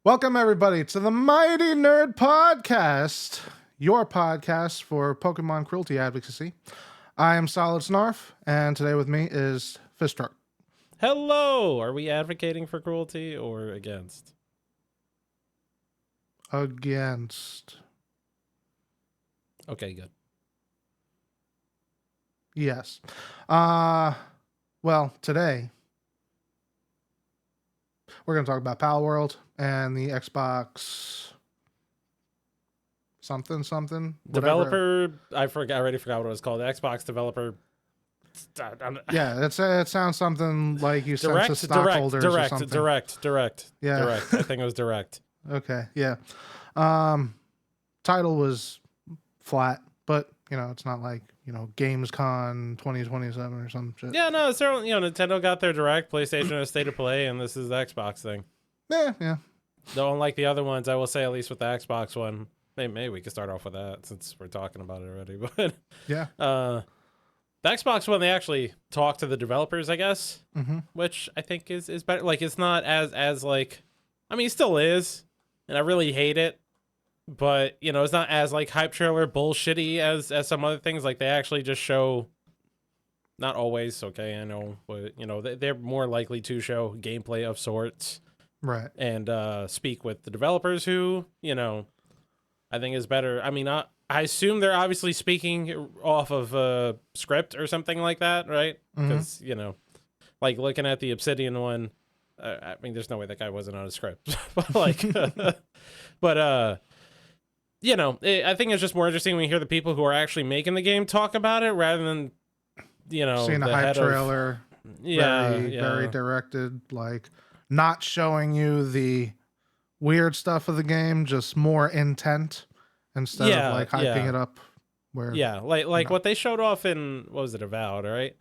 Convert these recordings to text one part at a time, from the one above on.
Welcome, everybody, to the Mighty Nerd Podcast, your podcast for Pokemon cruelty advocacy. I am Solid Snarf, and today with me is FistTruck. Hello! Are we advocating for cruelty or against? Against. Okay, good. Yes. Well, today we're going to talk about Pal World and the Xbox something. Developer, I already forgot what it was called. The Xbox developer. Yeah, it sounds something like you sent to stockholders or something. Direct. Yeah. Direct. I think it was direct. Okay, yeah. Title was flat, but, it's not like, Gamescom 2027 or some shit. Yeah, no, it's Nintendo got their direct, PlayStation has State of Play, and this is the Xbox thing. Yeah. Though unlike the other ones, I will say at least with the Xbox one, maybe we could start off with that since we're talking about it already. But yeah, the Xbox one, they actually talk to the developers, I guess, which I think is better. Like, it's not as like, I mean, it still is, and I really hate it, but it's not as like hype trailer bullshitty as some other things. Like, they actually just show, not always, okay, I know, but they're more likely to show gameplay of sorts, right, and speak with the developers who I think is better. I mean, I assume they're obviously speaking off of a script or something like that, right? Because like looking at the Obsidian one, I mean, there's no way that guy wasn't on a script. But like, I think it's just more interesting when you hear the people who are actually making the game talk about it rather than seeing a hype trailer. Very directed, like not showing you the weird stuff of the game, just more intent instead of like hyping it up. Where like what they showed off in, what was it, Avowed, right?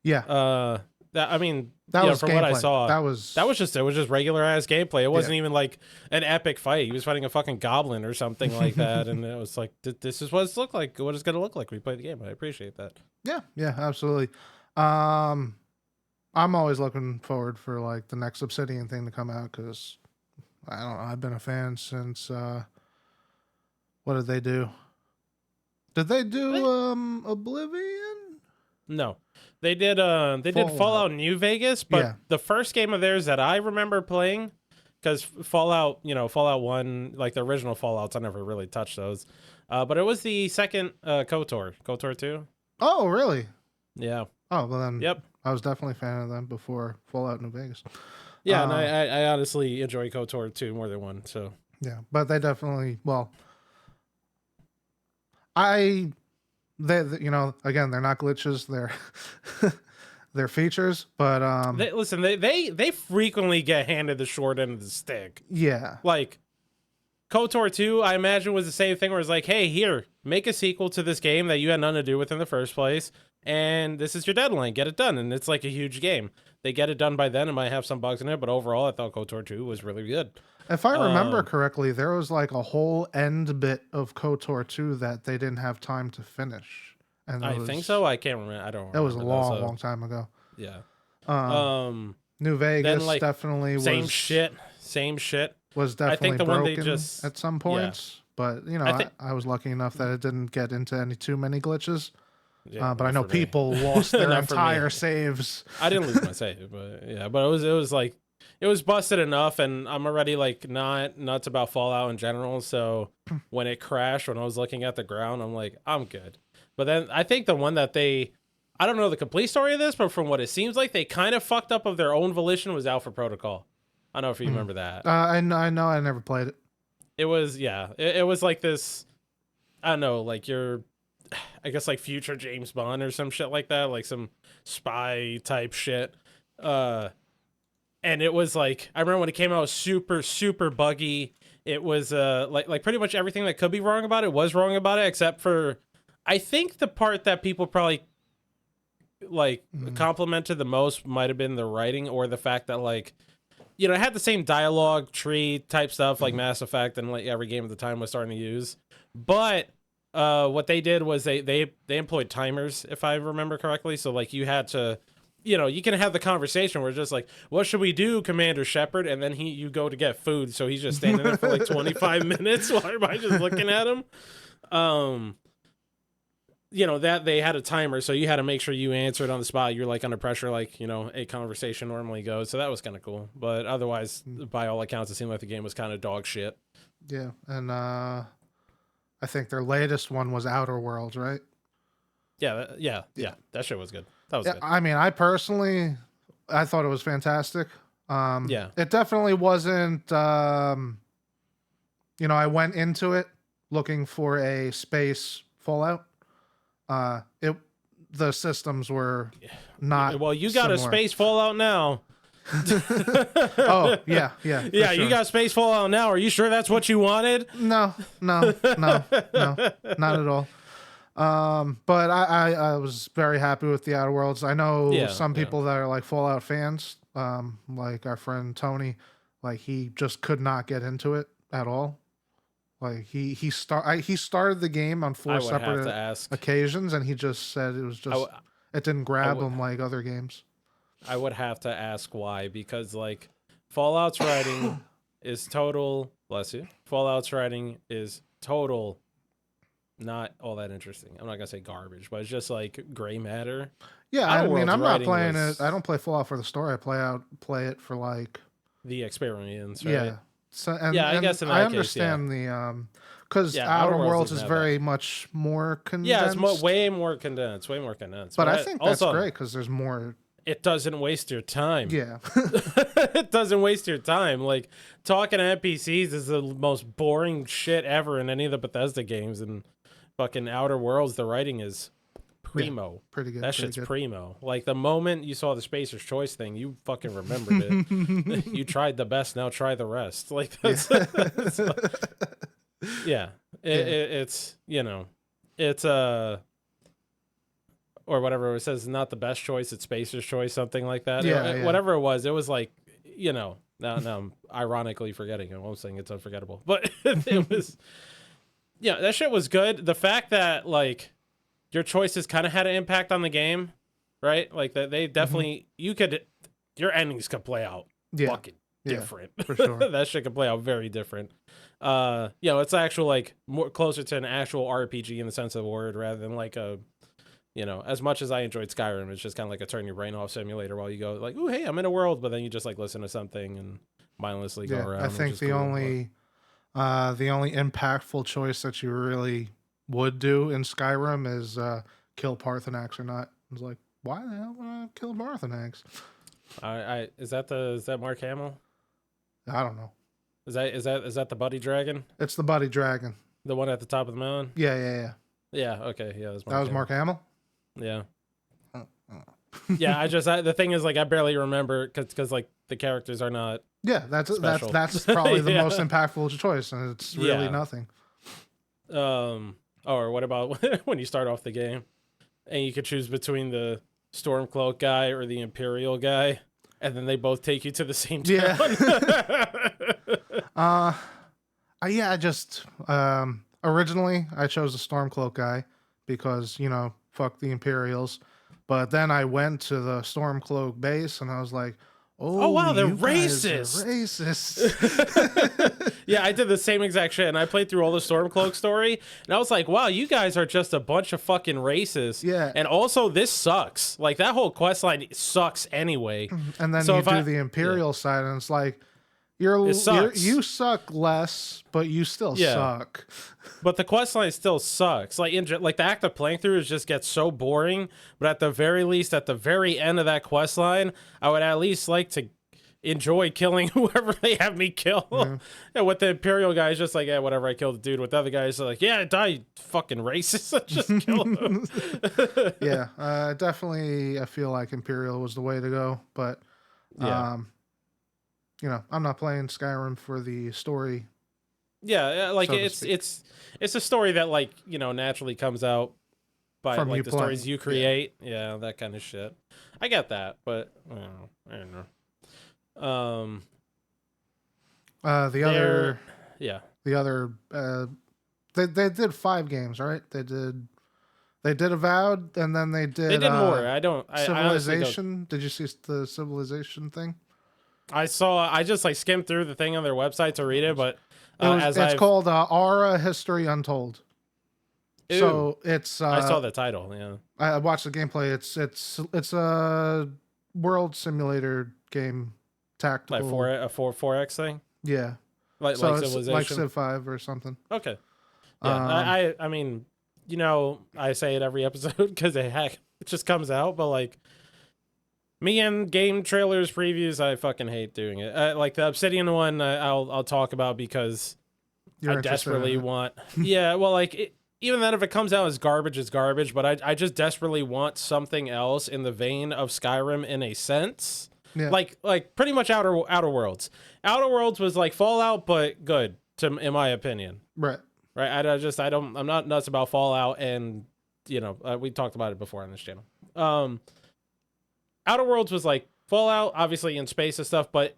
Yeah. That was from gameplay. what I saw. It was just regular ass gameplay. It wasn't even like an epic fight. He was fighting a fucking goblin or something like that, and it was like, this is what it's look like. What it's gonna look like when we play the game. I appreciate that. Yeah, absolutely. I'm always looking forward for like the next Obsidian thing to come out because I don't know. I've been a fan since what did they do? Did they do Oblivion? No. They did Fallout New Vegas, but the first game of theirs that I remember playing, because Fallout 1, like the original Fallouts, I never really touched those. But it was the second KOTOR 2. Oh, really? Yeah. Oh, well then. Yep. I was definitely a fan of them before Fallout New Vegas. Yeah, and I honestly enjoy KOTOR 2 more than 1, so. Yeah, but they definitely, again, they're not glitches, they're features, but they frequently get handed the short end of the stick. Yeah. Like KOTOR 2, I imagine, was the same thing where it's like, hey, here, make a sequel to this game that you had nothing to do with in the first place, and this is your deadline, get it done. And it's like a huge game. They get it done by then. It might have some bugs in it, but overall I thought KOTOR 2 was really good. If I remember correctly, there was like a whole end bit of KOTOR 2 that they didn't have time to finish. And I think so. I can't remember. I don't remember. It was a long time ago. Yeah. New Vegas then, like, definitely same shit. Was definitely I think the broken one they just at some points. But, I was lucky enough that it didn't get into too many glitches. Yeah, but I know people lost their entire saves. I didn't lose my save, but it was like, it was busted enough, and I'm already like not nuts about Fallout in general. So when it crashed, when I was looking at the ground, I'm like, I'm good. But then I think the one that I don't know the complete story of this, but from what it seems like, they kind of fucked up of their own volition was Alpha Protocol. I don't know if you remember that. I know. I never played it. It was, it was like this, I don't know, like I guess like future James Bond or some shit like that, like some spy type shit. And it was like, I remember when it came out, it was super, super buggy. It was like pretty much everything that could be wrong about it was wrong about it, except for, I think the part that people probably like complimented the most might have been the writing or the fact that like, it had the same dialogue tree type stuff like Mass Effect and like every game at the time was starting to use. But what they did was they employed timers, if I remember correctly. So like you had to you can have the conversation where it's just like, what should we do, Commander Shepard? And then you go to get food, so he's just standing there for like 25 minutes while everybody's just looking at him. That they had a timer, so you had to make sure you answered on the spot. You're like under pressure, like, a conversation normally goes. So that was kind of cool. But otherwise, by all accounts, it seemed like the game was kind of dog shit. Yeah, and I think their latest one was Outer Worlds, right? Yeah. That shit was good. That was good. I mean, I thought it was fantastic. It definitely wasn't. I went into it looking for a space Fallout. The systems were not. Well, you got similar. a space Fallout now. Oh yeah. Yeah, sure. You got space Fallout now. Are you sure that's what you wanted? No, not at all. But I was very happy with the Outer Worlds. I know some people that are like Fallout fans, like our friend Tony, like he just could not get into it at all. Like he started the game on 4 separate occasions, and he just said it was just it didn't grab him like other games. I would have to ask why, because like Fallout's writing is total. Bless you. Fallout's writing is total. Not all that interesting. I'm not gonna say garbage, but it's just like gray matter. Yeah, I mean, I'm not playing it. I don't play Fallout for the story. I play it for like the experience. Right? Yeah. So, I guess in that I understand the because Outer Worlds is very much more condensed. Yeah, it's way more condensed. But I think that's great because there's more. It doesn't waste your time. Yeah. It doesn't waste your time. Like, talking to NPCs is the most boring shit ever in any of the Bethesda games. And fucking Outer Worlds, the writing is primo. Yeah, pretty good. That shit's primo. Like, the moment you saw the Spacer's Choice thing, you fucking remembered it. You tried the best, now try the rest. Like, that's... It's, it's or whatever it says, not the best choice, it's Spacer's Choice, something like that. Whatever it was like, now I'm ironically forgetting it. I'm saying it's unforgettable. But it was, that shit was good. The fact that, like, your choices kind of had an impact on the game, right? Like, that they definitely, your endings could play out fucking different. For sure. That shit could play out very different. It's actual, like, more closer to an actual RPG in the sense of the word, rather than like a, as much as I enjoyed Skyrim, it's just kind of like a turn your brain off simulator while you go like, oh, hey, I'm in a world, but then you just like listen to something and mindlessly go around. I think the only impactful choice that you really would do in Skyrim is kill Parthenax or not. I was like, why the hell would I kill Parthenax? Is that Mark Hamill? I don't know. Is that the Buddy Dragon? It's the Buddy Dragon. The one at the top of the mountain? Yeah. Yeah, okay. Yeah, that was Mark Hamill? Yeah. Yeah, the thing is, like, I barely remember because like the characters are not. Yeah, that's probably the most impactful choice, and it's really nothing. Or what about when you start off the game and you could choose between the Stormcloak guy or the Imperial guy, and then they both take you to the same town? I just originally I chose the Stormcloak guy because fuck the Imperials, but then I went to the Stormcloak base and I was like, oh wow, they're racist. Yeah, I did the same exact shit, and I played through all the Stormcloak story, and I was like, wow, you guys are just a bunch of fucking racists. Yeah. And also, this sucks. Like, that whole questline sucks anyway. And then you do the Imperial side, and it's like, you suck less, but you still suck. But the questline still sucks. Like, the act of playing through just gets so boring. But at the very least, at the very end of that questline, I would at least like to enjoy killing whoever they have me kill. Yeah. And with the Imperial guy, it's just like, yeah, whatever, I killed the dude. With the other guys, like, yeah, die, you fucking racist. Just kill him. Yeah, definitely. I feel like Imperial was the way to go, but I'm not playing Skyrim for the story. Yeah, like, so it's a story that, like, naturally comes out by like the stories you create. Yeah, that kind of shit. I get that, but I don't know. The other they did 5 games, right? They They did Avowed, and then they did. They did more. Civilization. Did you see the Civilization thing? I just like skimmed through the thing on their website to read it, but it's called Aura History Untold. Ew. So it's. I saw the title. Yeah. I watched the gameplay. It's a world simulator game, tactical. Like a 4X thing. Yeah. Like Civilization. Like Civ 5 or something. Okay. Yeah. I mean, I say it every episode because it just comes out, but like. Me and game trailers previews, I fucking hate doing it. Like the Obsidian one, I'll talk about because I desperately want. Yeah, well, like even then, if it comes out as garbage, it's garbage. But I just desperately want something else in the vein of Skyrim in a sense. Yeah. Like pretty much Outer Worlds. Outer Worlds was like Fallout, but good in my opinion. Right. Right. I'm not nuts about Fallout, and we talked about it before on this channel. Outer Worlds was like Fallout, obviously in space and stuff, but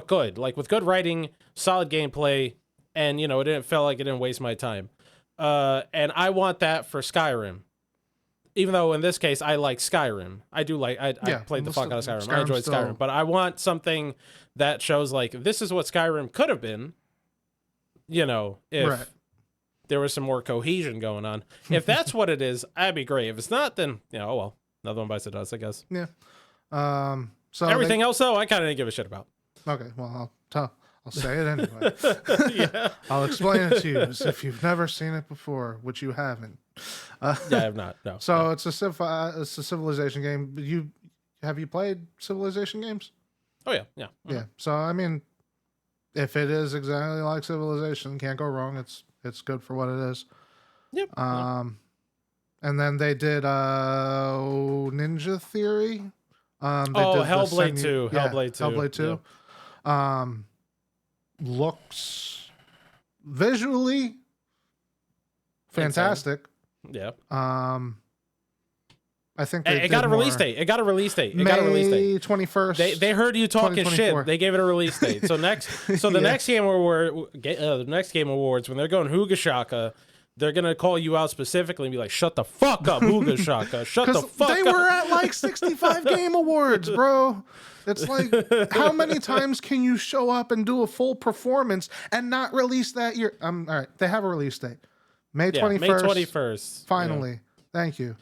good, like with good writing, solid gameplay, and it didn't feel like it didn't waste my time. And I want that for Skyrim. Even though in this case I like Skyrim, I played the fuck out of Skyrim. I enjoyed Skyrim, but I want something that shows like this is what Skyrim could have been. If there was some more cohesion going on. If that's what it is, that'd be great. If it's not, then oh well. Another one bites the dust, I guess. Yeah. So everything else, though, I kind of didn't give a shit about. Okay, well, I'll say it anyway. Yeah. I'll explain it to you as if you've never seen it before, which you haven't. Yeah, I have not. No. So it's a Civilization game. Have you played Civilization games? Oh yeah, yeah, yeah. So I mean, if it is exactly like Civilization, can't go wrong. It's good for what it is. Yep. And then they did Ninja Theory. They did Hellblade 2. Yeah, Hellblade 2. Hellblade 2. Yeah. Looks visually fantastic. Yeah. I think it got a release date. It got a release date. May 21st. They heard you talking shit. They gave it a release date. So the next Game Awards, when they're going Hooga Shaka, they're gonna call you out specifically and be like, "Shut the fuck up, Hooga Shaka! Shut the fuck up!" They were at like 65 Game Awards, bro. It's like, how many times can you show up and do a full performance and not release that year? All right, they have a release date, May 21st. May 21st. Finally, yeah. Thank you.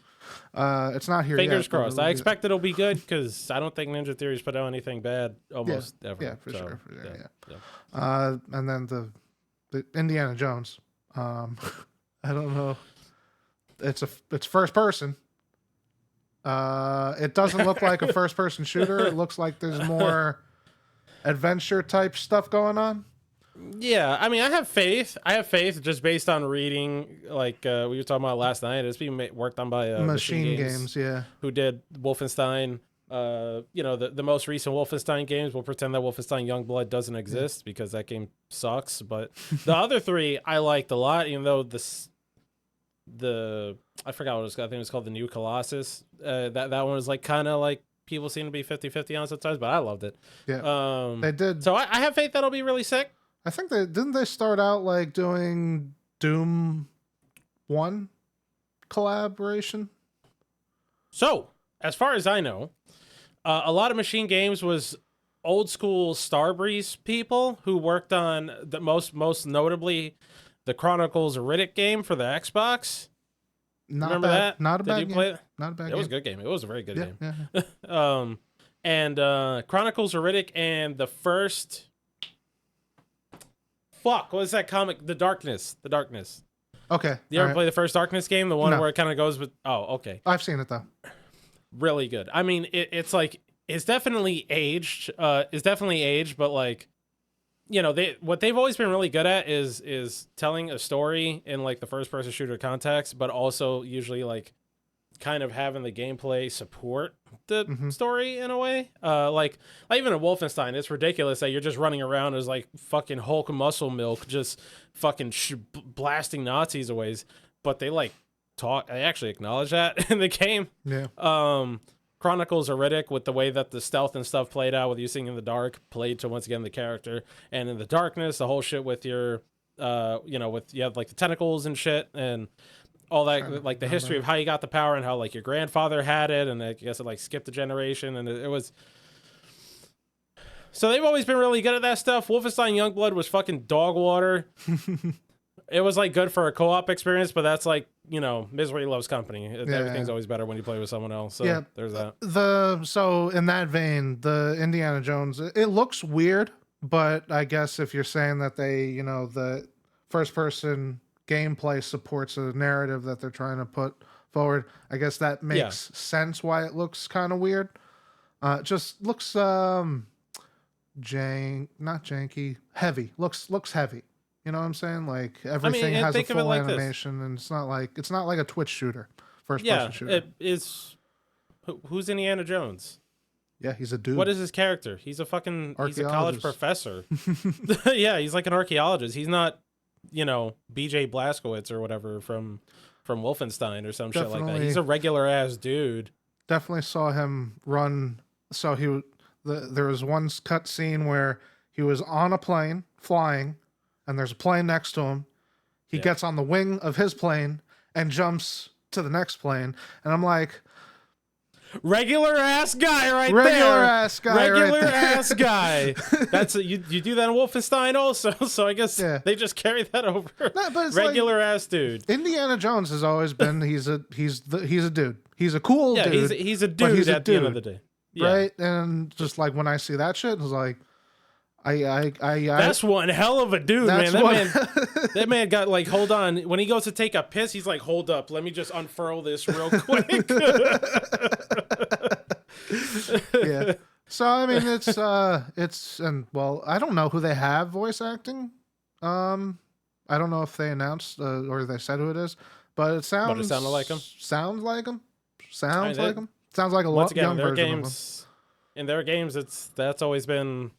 It's not here Fingers yet. crossed. I expect it'll be good because I don't think Ninja Theory's put out anything bad almost ever. Yeah, for sure. Yeah. And then the Indiana Jones. I don't know. It's first person. It doesn't look like a first person shooter. It looks like there's more adventure type stuff going on. Yeah, I mean, I have faith. Just based on reading, like we were talking about last night. It's being worked on by Machine Games, yeah. Who did Wolfenstein? The most recent Wolfenstein games. We'll pretend that Wolfenstein Youngblood doesn't exist because that game sucks. But the other three I liked a lot, even though I forgot what it was. I think it was called the New Colossus. That one was like kind of like people seem to be 50-50 on sometimes, but I loved it. Yeah, they did. So I have faith that'll be really sick. I think they start out like doing Doom 1 collaboration. So as far as I know, a lot of Machine Games was old school Starbreeze people who worked on the most notably the Chronicles of Riddick game for the Xbox. Remember that? Not a bad game. Play it? Not a bad game. It was a good game. It was a very good game. Yeah. And Chronicles of Riddick and the first... Fuck, what is that comic? The Darkness. Okay. You ever play the first Darkness game? The one where it kind of goes with... Oh, okay. I've seen it, though. Really good. I mean, it's like... It's definitely aged. But like... what they've always been really good at is telling a story in like the first person shooter context, but also usually like kind of having the gameplay support the story in a way. Like even in Wolfenstein, it's ridiculous that you're just running around as like fucking Hulk muscle milk, just fucking blasting Nazis away. But they like they actually acknowledge that in the game. Yeah. Chronicles of Riddick, with the way that the stealth and stuff played out with you seeing in the dark, played to once again the character, and in the darkness, the whole shit with your, you have like the tentacles and shit, and all that, like the history of how you got the power and how like your grandfather had it, and I guess it like skipped a generation, and it was. So they've always been really good at that stuff. Wolfenstein Youngblood was fucking dog water. It was like good for a co-op experience, but that's like, you know, misery loves company. Everything's always better when you play with someone else. So there's that. So in that vein, the Indiana Jones, it looks weird, but I guess if you're saying that they, you know, the first person gameplay supports a narrative that they're trying to put forward, I guess that makes sense why it looks kind of weird. It just looks not janky, heavy. Looks heavy. You know what I'm saying? Like everything has a full animation, and it's not like a Twitch shooter, first person shooter. It is. Who's Indiana Jones? Yeah, he's a dude. What is his character? He's a college professor. Yeah, he's like an archaeologist. He's not, you know, BJ Blazkowicz or whatever from Wolfenstein or some shit like that. He's a regular ass dude. Definitely saw him run. So there was one cut scene where he was on a plane flying, and there's a plane next to him. He gets on the wing of his plane and jumps to the next plane, and I'm like, regular ass guy right regular there. Ass guy regular right ass guy. That's you do that in Wolfenstein also. So I guess they just carry that over. No, but regular like, ass dude. Indiana Jones has always been he's a dude. He's a cool dude. He's a dude at the end of the day. Yeah. Right? And just like when I see that shit, it's like that's one hell of a dude, man. That man got like, hold on. When he goes to take a piss, he's like, hold up, let me just unfurl this real quick. Yeah. So I mean, it's and well, I don't know who they have voice acting. I don't know if they announced or they said who it is, but it sounds. But it sounded like him. Sounds like him. Sounds like him. Sounds like a lot young version of him. In their games, that's always been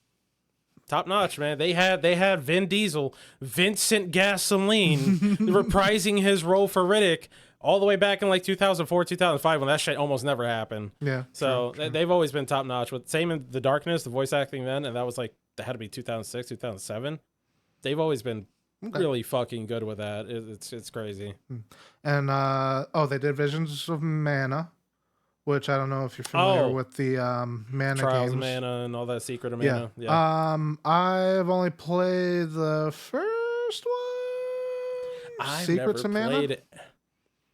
top notch, man. They had Vin Diesel, Vincent Gasoline, reprising his role for Riddick all the way back in like 2004, 2005 when that shit almost never happened. Yeah. So true. They've always been top notch. With same in The Darkness, the voice acting then, and that was like that had to be 2006, 2007. They've always been really fucking good with that. It's crazy. And they did Visions of Mana, which I don't know if you're familiar with the Mana Trials games. of Mana and all that Secret of Mana. Yeah. I've only played the first one. Secrets of Mana.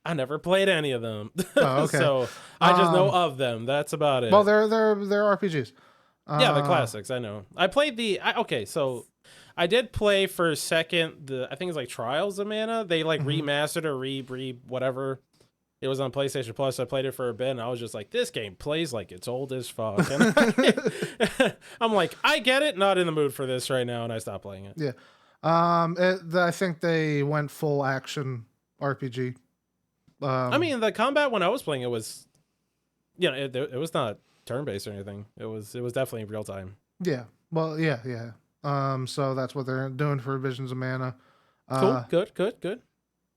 I never played any of them. Oh, okay. So I just know of them. That's about it. Well, they're RPGs. Yeah, the classics. I know. I played so I did play for a second. I think it's like Trials of Mana. They like remastered or re whatever. It was on PlayStation Plus. I played it for a bit, and I was just like, this game plays like it's old as fuck. And I'm like, I get it. Not in the mood for this right now, and I stopped playing it. Yeah. I think they went full action RPG. I mean, the combat when I was playing it was, you know, it was not turn-based or anything. It was definitely real time. Yeah. Well, yeah. So that's what they're doing for Visions of Mana. Cool. Good.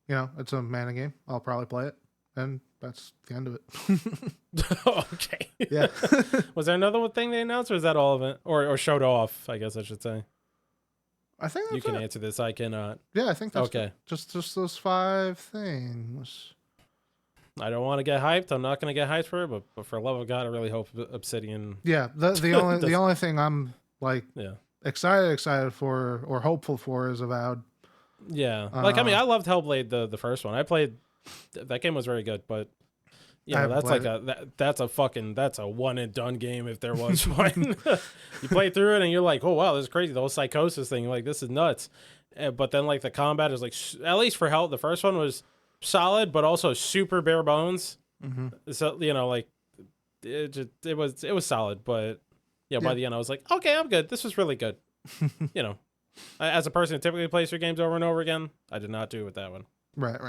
You know, it's a Mana game. I'll probably play it. And that's the end of it. Okay. Yeah. Was there another thing they announced, or is that all of it? Or showed off, I guess I should say. I think that's you can answer this. I cannot. Yeah, I think that's okay. Just those 5 things. I don't want to get hyped. I'm not going to get hyped for it, but for love of God, I really hope Obsidian. Yeah, the only thing I'm like excited for or hopeful for is Avowed. Yeah, like I mean, I loved Hellblade the first one. I played that game was very good, but you know that's like that's a one and done game if there was one. You play through it and you're like, oh wow, this is crazy. The whole psychosis thing, like this is nuts. But then like the combat is like, at least for Hell, the first one was solid, but also super bare bones. So you know, like it was solid, but by the end I was like, okay, I'm good. This was really good. You know, as a person who typically plays through games over and over again, I did not do it with that one. Right.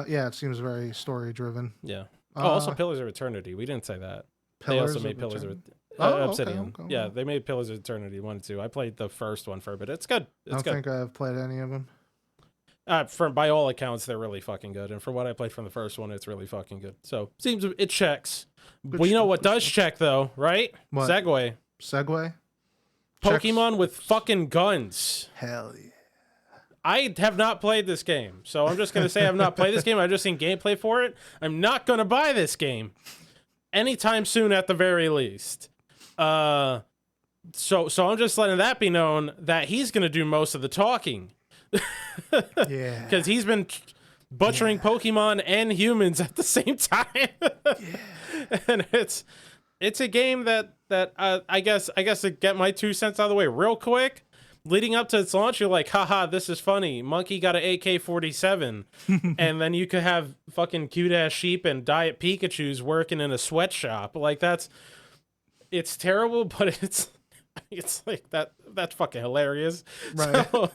Yeah, it seems very story driven. Yeah. Also Pillars of Eternity. We didn't say that. They also made Pillars of Obsidian. Okay. Yeah, they made Pillars of Eternity 1 and 2. I played the first one for a bit. It's good. I don't think I've played any of them. By all accounts, they're really fucking good. And from what I played from the first one, it's really fucking good. So seems it checks. Well, you know what does check though, right? What? Segway. Pokemon with fucking guns. Hell yeah. I have not played this game, so I'm just going to say I've not played this game. I've just seen gameplay for it. I'm not going to buy this game anytime soon at the very least. So I'm just letting that be known that he's going to do most of the talking. Yeah. Because he's been butchering Pokemon and humans at the same time. And it's a game that I guess to get my 2 cents out of the way real quick. Leading up to its launch, you're like, haha, this is funny. Monkey got an AK-47. And then you could have fucking cute-ass sheep and Diet Pikachus working in a sweatshop. Like, it's terrible, but it's like, that's fucking hilarious. Right. So,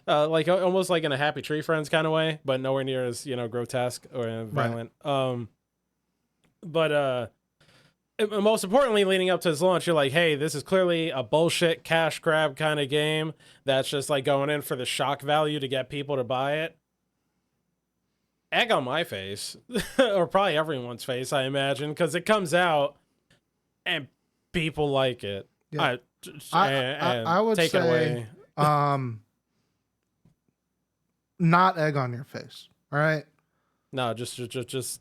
like, almost like in a Happy Tree Friends kind of way, but nowhere near as, grotesque or violent. Right. But most importantly, leading up to his launch, you're like, hey, this is clearly a bullshit cash grab kind of game that's just like going in for the shock value to get people to buy it. Egg on my face, or probably everyone's face, I imagine, because it comes out and people like it. Yeah. I would take say, it away. Not egg on your face. All right. No, just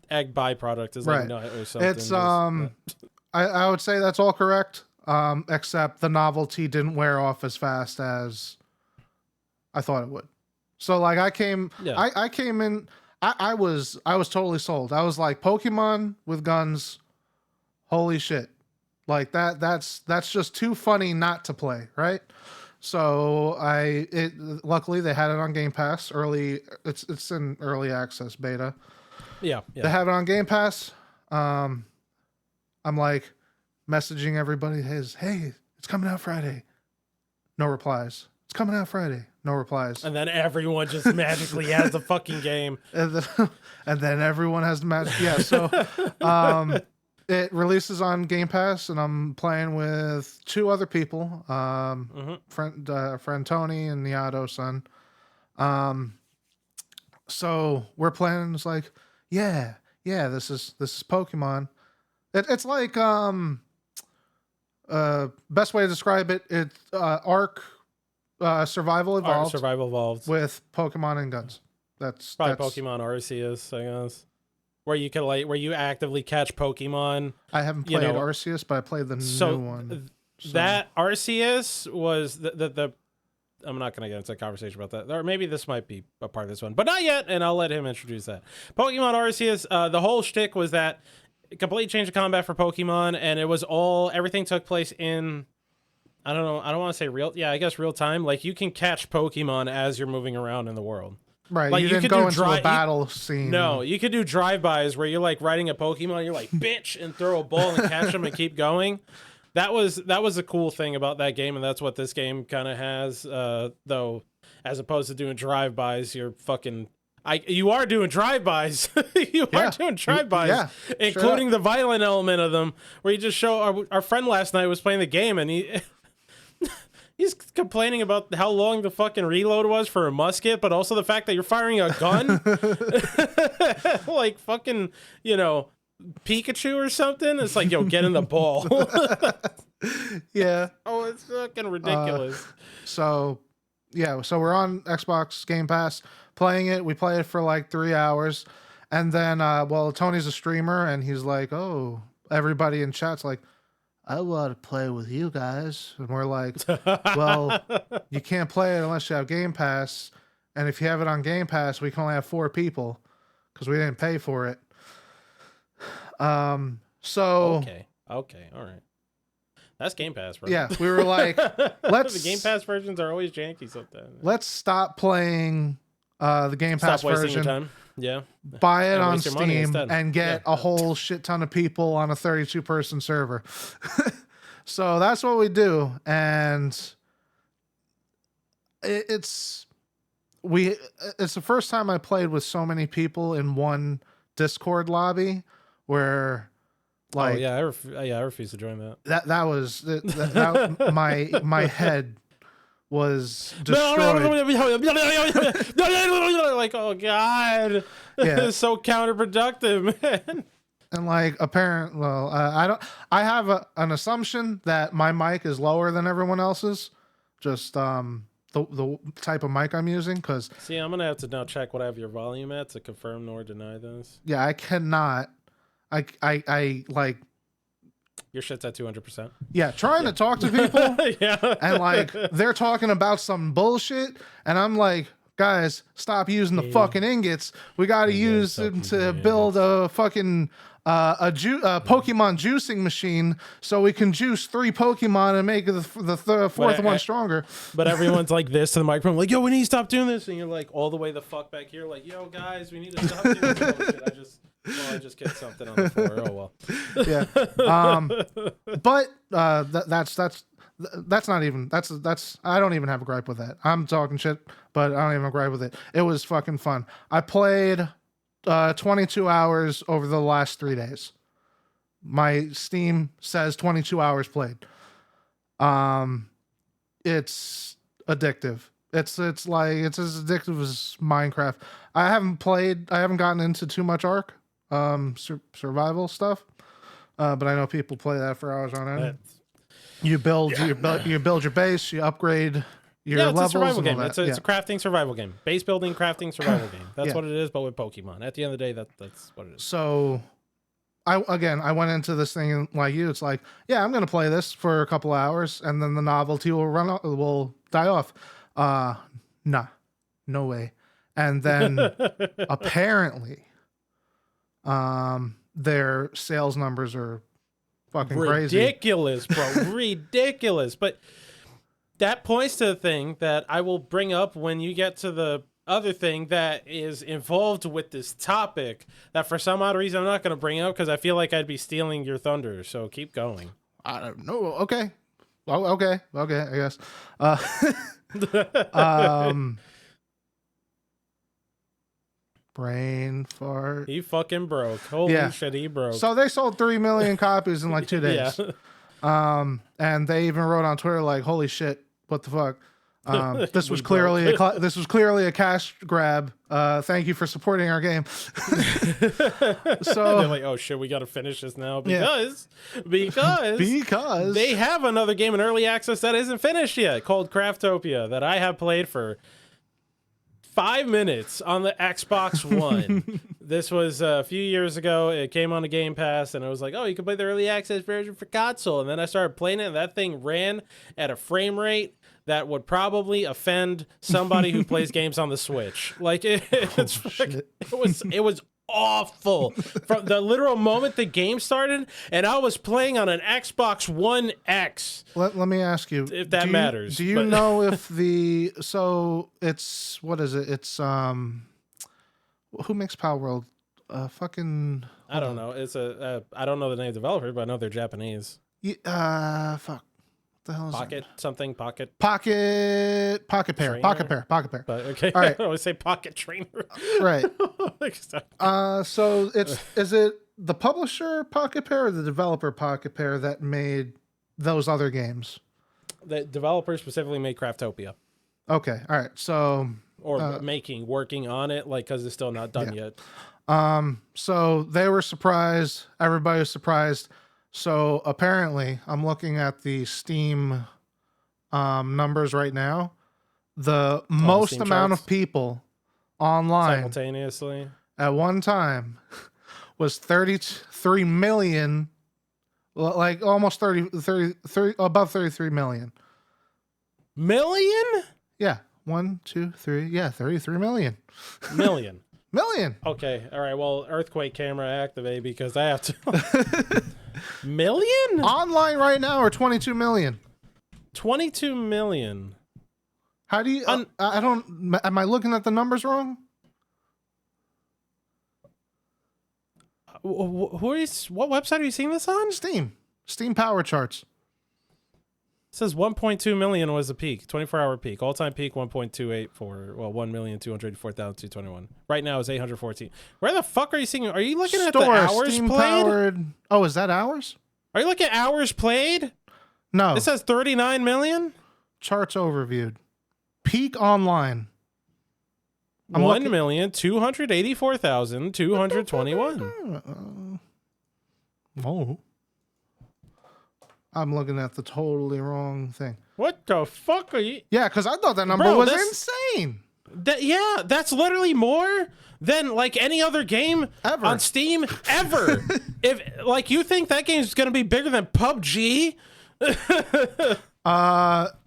egg byproduct is like nut or something. It's I would say that's all correct. Except the novelty didn't wear off as fast as I thought it would. So like I came in. I was totally sold. I was like, Pokemon with guns, holy shit! Like that's just too funny not to play, right? So luckily they had it on Game Pass early. It's in early access beta. Yeah. They have it on Game Pass. I'm like messaging everybody, hey, it's coming out Friday. No replies. It's coming out Friday. No replies. And then everyone just magically has the fucking game. And then everyone has the magic. Yeah. So it releases on Game Pass, and I'm playing with 2 other people. Friend Tony and Niato son. So we're playing. It's like, yeah. This is Pokemon. It's like best way to describe it. It's Arc Survival Evolved. Survival Evolved with Pokemon and guns. That's Pokemon Arceus, I guess. Where you actively catch Pokemon. I haven't played Arceus, but I played the new one. That Arceus was the I'm not going to get into a conversation about that. Or maybe this might be a part of this one, but not yet, and I'll let him introduce that. Pokemon Arceus, the whole shtick was that it completely changed the combat for Pokemon, and it was everything took place in, I don't know, I don't want to say real time. Like, you can catch Pokemon as you're moving around in the world. Right, like, you didn't go into a battle scene. No, you could do drive-bys where you're like riding a Pokemon, you're like, bitch, and throw a ball and catch them and keep going. That was a cool thing about that game, and that's what this game kind of has. Though, as opposed to doing drive-bys, you are doing drive-bys. You are doing drive-bys, including the violent element of them, where you just show. Our friend last night was playing the game, and he's complaining about how long the fucking reload was for a musket, but also the fact that you're firing a gun, like fucking, Pikachu or something. It's like, yo, get in the ball. Yeah. Oh, it's fucking ridiculous. So we're on Xbox Game Pass playing it. We play it for like 3 hours, and then Tony's a streamer, and he's like, oh, everybody in chat's like, I want to play with you guys, and we're like, well, you can't play it unless you have Game Pass, and if you have it on Game Pass, we can only have 4 people because we didn't pay for it. Okay, all right. That's Game Pass, bro. Yeah, we were like, the Game Pass versions are always janky sometimes. Let's stop playing the Game Pass version. Your time. Yeah. Buy it on Steam and get a whole shit ton of people on a 32-person server. So that's what we do, and it's the first time I played with so many people in one Discord lobby where, like, I refuse to join that. That was my head was destroyed. Like, oh god, it's so counterproductive, man. And like, I have an assumption that my mic is lower than everyone else's, just the type of mic I'm using. Because see, I'm gonna have to now check what I have your volume at to confirm nor deny this. Yeah, I cannot. I like. Your shit's at 200%. Yeah, trying to talk to people. Yeah. And like they're talking about some bullshit, and I'm like, guys, stop using the fucking ingots. We got to use them to build a fucking Pokemon juicing machine so we can juice 3 Pokemon and make the fourth one stronger. But everyone's like this to the microphone, like, yo, we need to stop doing this. And you're like all the way the fuck back here, like, yo, guys, we need to stop doing this bullshit. I just get something on the floor. Oh, well. Yeah. But that's not even, that's, I don't even have a gripe with that. I'm talking shit, but I don't even have a gripe with it. It was fucking fun. I played 22 hours over the last 3 days. My Steam says 22 hours played. It's addictive. It's like, it's as addictive as Minecraft. I haven't gotten into too much Ark, survival stuff. But I know people play that for hours on end. You build your base, you upgrade your levels. It's a survival game. It's a crafting survival game. Base building, crafting, survival game. That's what it is, but with Pokemon. At the end of the day, that's what it is. So I went into this thing like you. It's like, yeah, I'm gonna play this for a couple hours, and then the novelty will die off. Nah, no way. And then apparently, their sales numbers are fucking ridiculous, bro. Ridiculous. But that points to the thing that I will bring up when you get to the other thing that is involved with this topic that for some odd reason I'm not going to bring up because I feel like I'd be stealing your thunder. So keep going. I don't know. Okay. Well, okay, I guess. Brain fart. He fucking broke. Holy shit, he broke. So they sold 3 million copies in like 2 days. Yeah. And they even wrote on Twitter like, "Holy shit, what the fuck." This was clearly a cash grab. Thank you for supporting our game. So they're like, "Oh shit, we got to finish this now because they have another game in early access that isn't finished yet called Craftopia that I have played for 5 minutes on the Xbox One." This was a few years ago. It came on the Game Pass, and it was like, oh, you can play the early access version for console. And then I started playing it, and that thing ran at a frame rate that would probably offend somebody who plays games on the Switch. Like it was awful from the literal moment the game started, and I was playing on an Xbox One X. Let me ask you if that matters. Do you know if it's what is it? It's who makes Power World? Fucking I don't know. It's I don't know the name of the developer, but I know they're Japanese. Yeah, fuck. The hell is Pocket that? something pocket Pair. But, okay. All right. I always say Pocket Trainer. Right. So is it the publisher Pocket Pair or the developer Pocket Pair that made those other games? The developer specifically made Craftopia. Okay. All right. So working on it, like, because it's still not done yet. So they were surprised. Everybody was surprised. So apparently, I'm looking at the Steam numbers right now. The most amount of people online simultaneously at one time was 33 million, like almost 30 above 33 million. Million? Yeah. 1, 2, 3. Yeah, 33 million. Million. Okay. All right. Well, earthquake camera activate because I have to. Million? Online right now are 22 million. 22 million. How do you... I don't... Am I looking at the numbers wrong? What website are you seeing this on? Steam Power Charts. It says 1.2 million was the peak, 24-hour peak. All-time peak 1.284. Well, 1,284,221. Right now is 814. Where the fuck are you seeing? Are you looking at the hours Steam played? Powered. Oh, is that hours? Are you looking at hours played? No. It says 39 million. Charts overviewed. Peak online. 1,284,221. Oh. I'm looking at the totally wrong thing. What the fuck are you? Yeah, because I thought that number was insane. That's literally more than like any other game ever on Steam ever. If like you think that game's gonna be bigger than PUBG.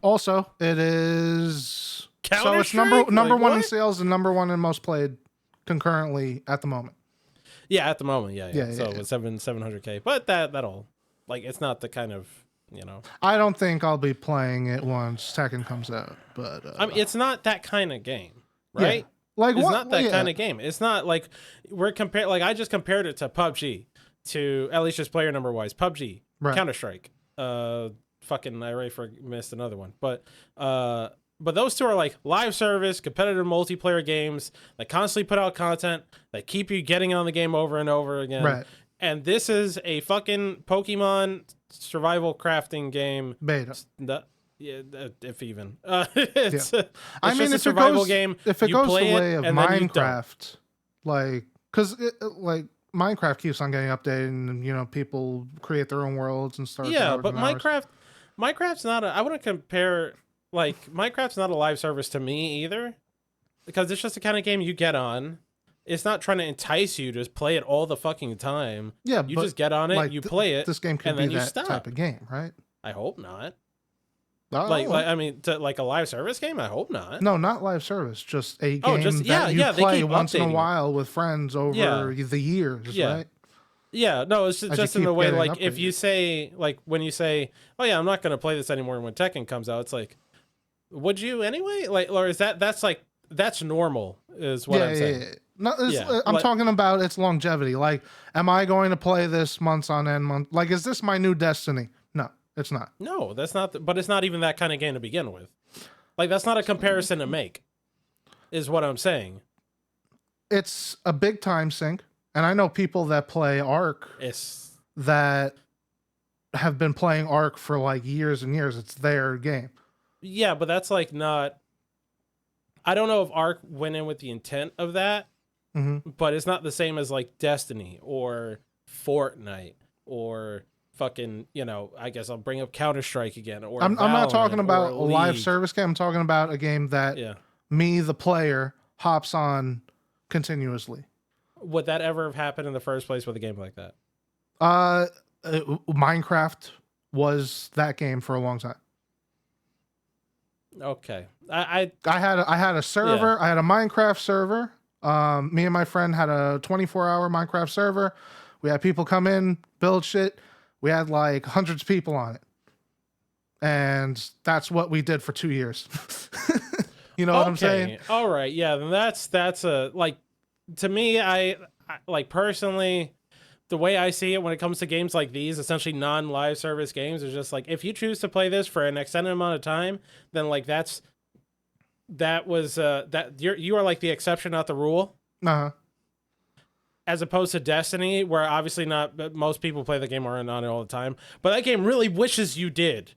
Also it is Counter-Strike? So it's number one in sales and number one in most played concurrently at the moment. Yeah, at the moment, yeah. So yeah. it's 700K, but that'll like it's not the kind of I don't think I'll be playing it once Tekken comes out, but I mean, it's not that kind of game, right? Yeah. Like it's not that kind of game. It's not like like I just compared it to PUBG, to at least just player number wise, PUBG, right. Counter-Strike, fucking I already missed another one, but those two are like live service, competitive multiplayer games that constantly put out content that keep you getting on the game over and over again. Right. And this is a fucking Pokemon survival crafting game. Beta. Yeah, if even. It's I mean, if a survival game. If it goes the way of Minecraft, like, because like Minecraft keeps on getting updated, and people create their own worlds and stuff. Yeah, but Minecraft's not I wouldn't compare. Like, Minecraft's not a live service to me either, because it's just the kind of game you get on. It's not trying to entice you to just play it all the fucking time. Yeah, you just get on it, like, you play it, this game could and be then you that stop. type of game, right? I hope not. I mean, like a live service game? I hope not. No, not live service. Just a game that you play once in a while with friends over the years, right? Yeah, no, it's just in the way, like, if you say, like, when you say, oh yeah, I'm not going to play this anymore when Tekken comes out, it's like, would you anyway? Like, or is that's normal is what I'm saying. Yeah. No, I'm talking about its longevity. Like, am I going to play this months on end? Like, is this my new Destiny? No, it's not. No, that's not. But it's not even that kind of game to begin with. Like, that's not a comparison to make, is what I'm saying. It's a big time sink. And I know people that play Ark that have been playing Ark for like years and years. It's their game. Yeah, but that's like not. I don't know if Ark went in with the intent of that, but it's not the same as like Destiny or Fortnite or fucking, I guess I'll bring up Counter-Strike again. Or I'm not talking about a live service game. I'm talking about a game that me, the player, hops on continuously. Would that ever have happened in the first place with a game like that? Minecraft was that game for a long time. Okay. I had a server. Yeah. I had a Minecraft server. Me and my friend had a 24-hour Minecraft server. We had people come in, build shit. We had like hundreds of people on it. And that's what we did for 2 years. You know what I'm saying? All right. Yeah, then that's a like, to me, I like personally, the way I see it when it comes to games like these, essentially non-live service games, is just like, if you choose to play this for an extended amount of time, then like that you are like the exception, not the rule. As opposed to Destiny, where obviously not most people play the game or are on it all the time, but that game really wishes you did.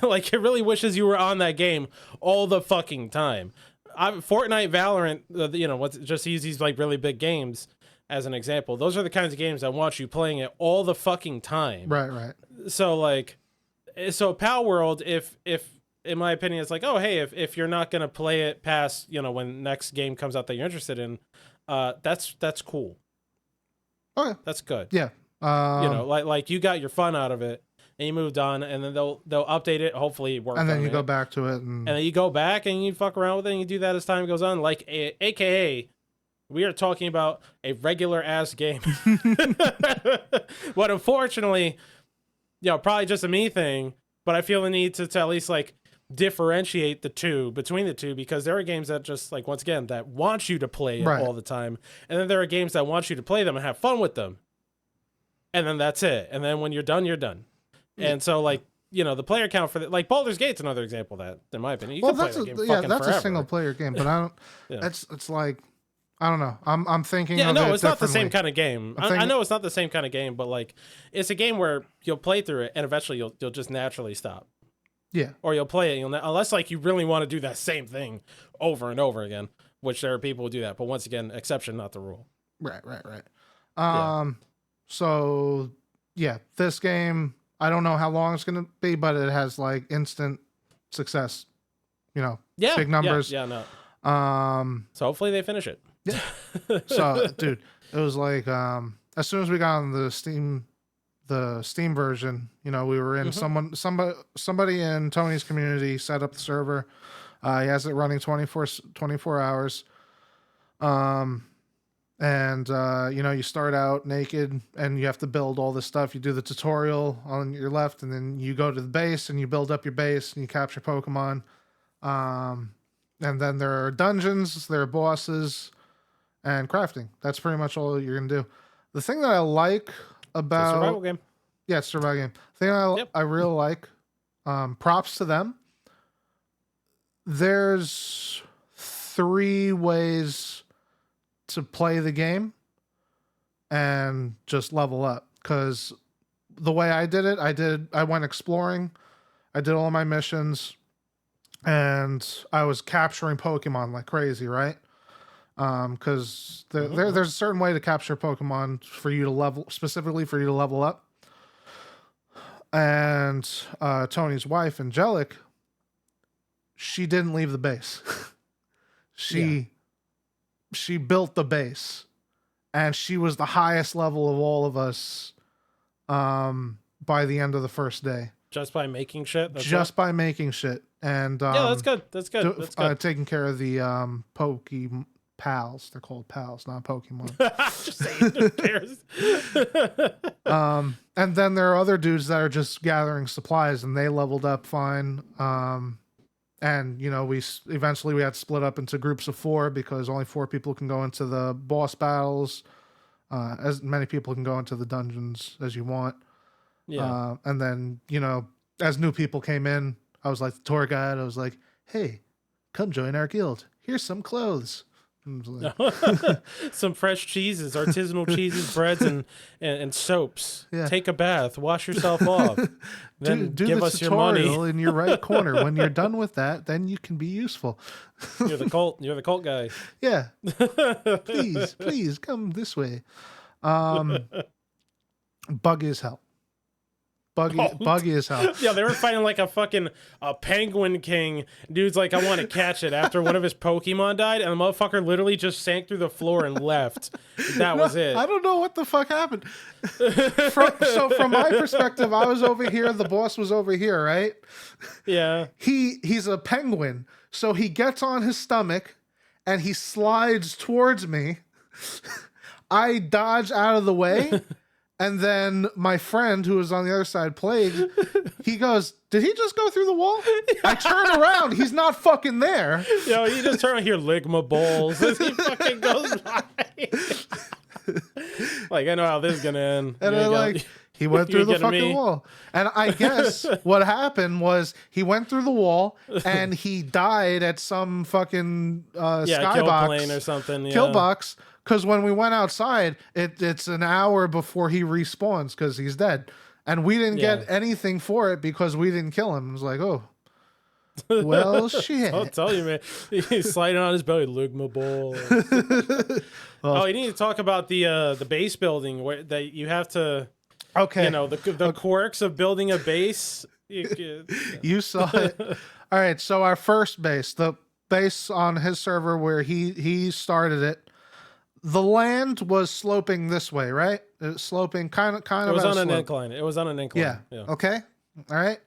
Like, it really wishes you were on that game all the fucking time. Fortnite, Valorant, what's just use these like really big games as an example. Those are the kinds of games that want you playing it all the fucking time. Right. So like, Pal World, if in my opinion, it's like, oh hey, if you're not gonna play it past when next game comes out that you're interested in, that's cool. Okay, that's good. Yeah. Like you got your fun out of it. And you moved on, and then they'll update it, hopefully work. And then you go back to it, and then you go back and you fuck around with it, and you do that as time goes on. Like, AKA, we are talking about a regular ass game. But unfortunately, probably just a me thing. But I feel the need to at least like differentiate between the two, because there are games that just like, once again, that want you to play it all the time, and then there are games that want you to play them and have fun with them, and then that's it. And then when you're done, you're done. And so, like, the player count for like Baldur's Gate's another example of that, in my opinion. You can play that game fucking that's forever. A single player game, but I don't. It's like, I don't know. I'm thinking. Yeah, of no, it it's not the same kind of game. I know it's not the same kind of game, but like, it's a game where you'll play through it and eventually you'll just naturally stop. Yeah. Or you'll play it, unless like you really want to do that same thing over and over again, which there are people who do that. But once again, exception, not the rule. Right. So yeah, this game I don't know how long it's going to be, but it has like instant success, big numbers. No. So hopefully they finish it. Yeah. So, dude, it was like as soon as we got on the Steam version, we were in somebody in Tony's community set up the server. He has it running 24 hours. And you start out naked and you have to build all this stuff. You do the tutorial on your left, and then you go to the base and you build up your base and you capture Pokemon. And then there are dungeons, there are bosses, and crafting. That's pretty much all you're gonna do. The thing that I like about it's a survival game. Yeah, it's a survival game. The thing I really like, props to them. There's 3 ways to play the game and just level up, because the way I did it, I went exploring, I did all my missions, and I was capturing Pokemon like crazy, right? Because there's a certain way to capture Pokemon for you to level up. And Tony's wife, Angelic, she didn't leave the base. She built the base, and she was the highest level of all of us by the end of the first day. Just by making shit? By making shit. And that's good. That's good. Taking care of the Pals. They're called Pals, not Pokemon. Just saying, who cares? And then there are other dudes that are just gathering supplies, and they leveled up fine. And we eventually had to split up into groups of 4, because only 4 people can go into the boss battles. As many people can go into the dungeons as you want. Yeah. And then, as new people came in, I was like the tour guide. I was like, hey, come join our guild. Here's some clothes. Like, some fresh cheeses, artisanal cheeses, breads, and soaps. Yeah. Take a bath, wash yourself off, then give us your money in your right corner. When you're done with that, then you can be useful. You're the cult guy. Yeah. Please come this way. Buggy as hell. Buggy as hell. Yeah, they were fighting like a penguin king. Dude's like, I want to catch it after one of his Pokemon died, and the motherfucker literally just sank through the floor and left. That was it. I don't know what the fuck happened. From my perspective, I was over here, the boss was over here, right? Yeah. He's a penguin, so he gets on his stomach and he slides towards me. I dodge out of the way. And then my friend, who was on the other side, Plague, he goes, did he just go through the wall? I turn around. He's not fucking there. Yo, you just turn around here, Ligma balls, as he fucking goes by. Like, I know how this is going to end. And then, he went through the fucking wall. And I guess what happened was he went through the wall and he died at some fucking skybox. Plane or something. Yeah. Kill box. Because when we went outside, it's an hour before he respawns because he's dead. And we didn't get anything for it because we didn't kill him. It was like, oh, well, shit. I'll tell you, man. He's sliding on his belly, Ligma ball. You need to talk about the base building that you have to... Okay. The quirks of building a base. You saw it. All right, so our first base, the base on his server where he started it, the land was sloping this way, right? It was sloping kind of. It was on an incline. It was on an incline. Yeah. Okay. All right.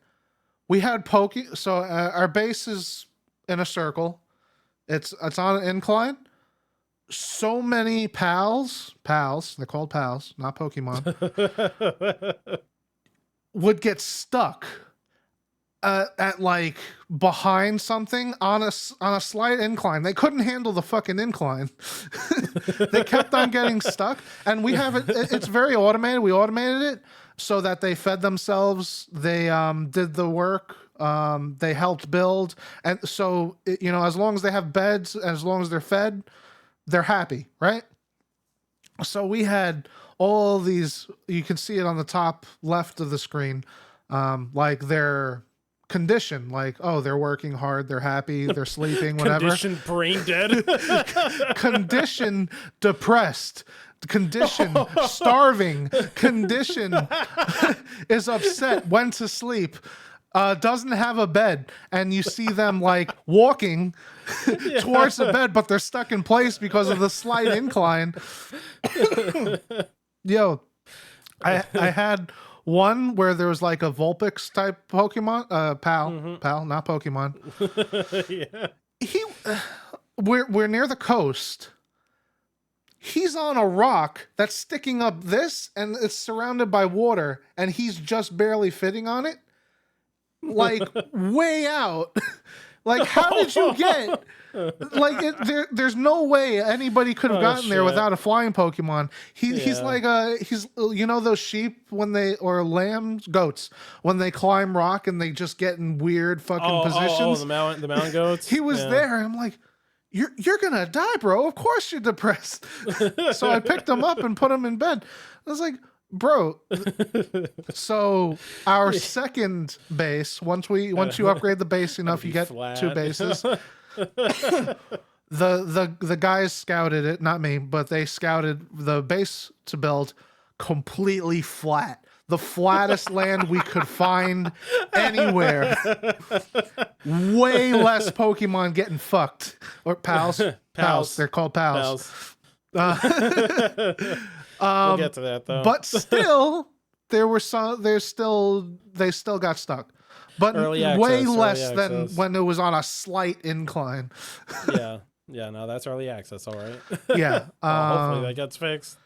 We had so our base is in a circle. It's on an incline. So many pals, they're called pals, not Pokemon, would get stuck at like behind something on a slight incline. They couldn't handle the fucking incline. They kept on getting stuck, and we have it. It's very automated. We automated it so that they fed themselves. They did the work. They helped build, and so as long as they have beds, as long as they're fed, they're happy, right? So we had all these. You can see it on the top left of the screen, like their condition, like, oh, they're working hard, they're happy, they're sleeping, whatever. Condition brain dead. Condition depressed. condition, starving condition, is upset, went to sleep, doesn't have a bed, and you see them like walking towards the bed, but they're stuck in place because of the slight incline. Yo, I had one where there was like a Vulpix type Pokemon, pal, not Pokemon. Yeah. We're near the coast. He's on a rock that's sticking up this, and it's surrounded by water, and he's just barely fitting on it. Like, way out. Like, how did you get... Like, there's no way anybody could have gotten there without a flying Pokemon. He's like he's those sheep when or lambs, goats, when they climb rock and they just get in weird fucking positions. The mountain goats. He was there. I'm like, you're gonna die, bro. Of course you're depressed. So I picked him up and put him in bed. I was like, bro. So our second base, once you upgrade the base enough, you get flat. 2 bases. The guys scouted it, not me, but they scouted the base to build completely flat. The flattest land we could find anywhere. Way less Pokemon getting fucked. Or pals. Pals. They're called pals. We'll get to that though. But still, they still got stuck. But way less than when it was on a slight incline. No, that's early access, all right. Yeah. Hopefully that gets fixed.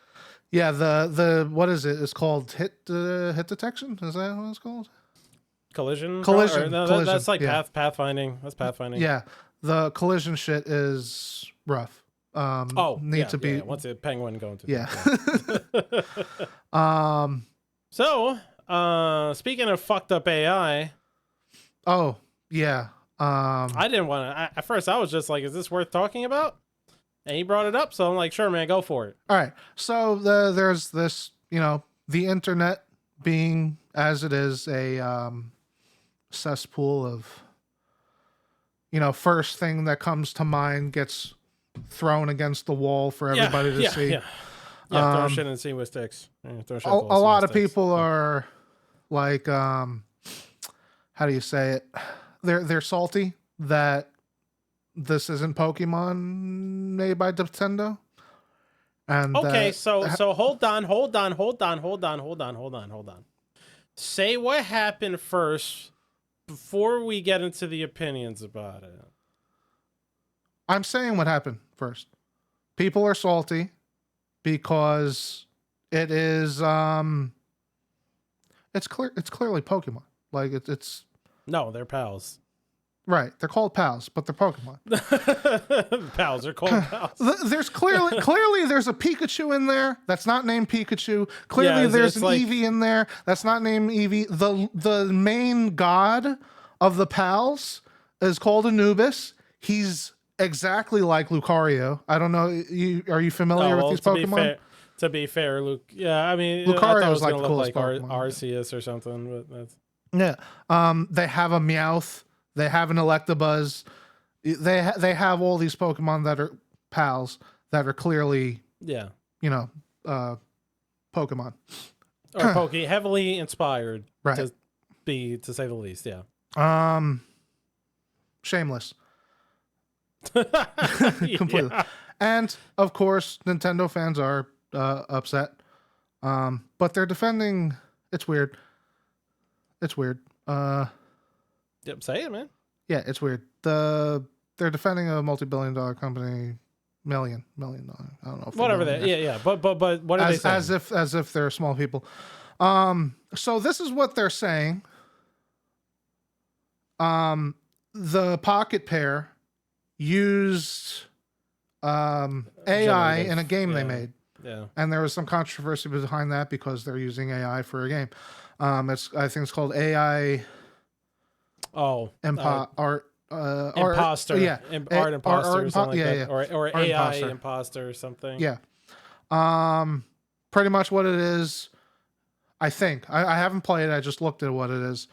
Yeah, the what is it? It's called hit detection. Is that what it's called? Collision. Collision. That's like pathfinding. That's pathfinding. Yeah, the collision shit is rough. Needs to be once a penguin going to. Yeah. So, speaking of fucked up AI. Oh yeah. I didn't want to. At first, I was just like, "Is this worth talking about?" And he brought it up, so I'm like, "Sure, man, go for it." All right. So there's this, the internet being as it is a cesspool of, first thing that comes to mind gets thrown against the wall for everybody to see. Yeah, throw shit and see with sticks. A lot of people are like, how do you say it? They're salty that this isn't Pokemon made by Nintendo. And okay, so hold on. Say what happened first before we get into the opinions about it. I'm saying what happened first. People are salty because it is it's clearly Pokemon. Like it's no, they're pals. Right, they're called pals, but they're Pokemon. Pals are called pals. There's clearly there's a Pikachu in there that's not named Pikachu. Clearly there's an Eevee in there that's not named Eevee. The main god of the pals is called Anubis. He's exactly like Lucario. I don't know. Are you familiar with these Pokemon? To be fair, Luke. Yeah, I mean, Lucario is like the coolest Pokemon. Arceus or something, but that's. Yeah. They have a Meowth. They have an Electabuzz. They have all these Pokemon that are pals that are clearly Pokemon or heavily inspired, right? To say the least. Yeah. Shameless. Completely. Yeah. And of course, Nintendo fans are upset. But they're defending. It's weird. Yep, say it, man. Yeah, it's weird. They're defending a multi-billion-dollar company, $1 million. I don't know. If whatever that. Yeah. But what are they saying? As if they're small people. So this is what they're saying. The Pocket Pair used AI in a game they made. Yeah. And there was some controversy behind that because they're using AI for a game. I think it's called AI. Imposter. Yeah. Art imposter or something like that. Yeah. Or AI imposter or something. Yeah. Pretty much what it is. I think I haven't played. I just looked at what it is.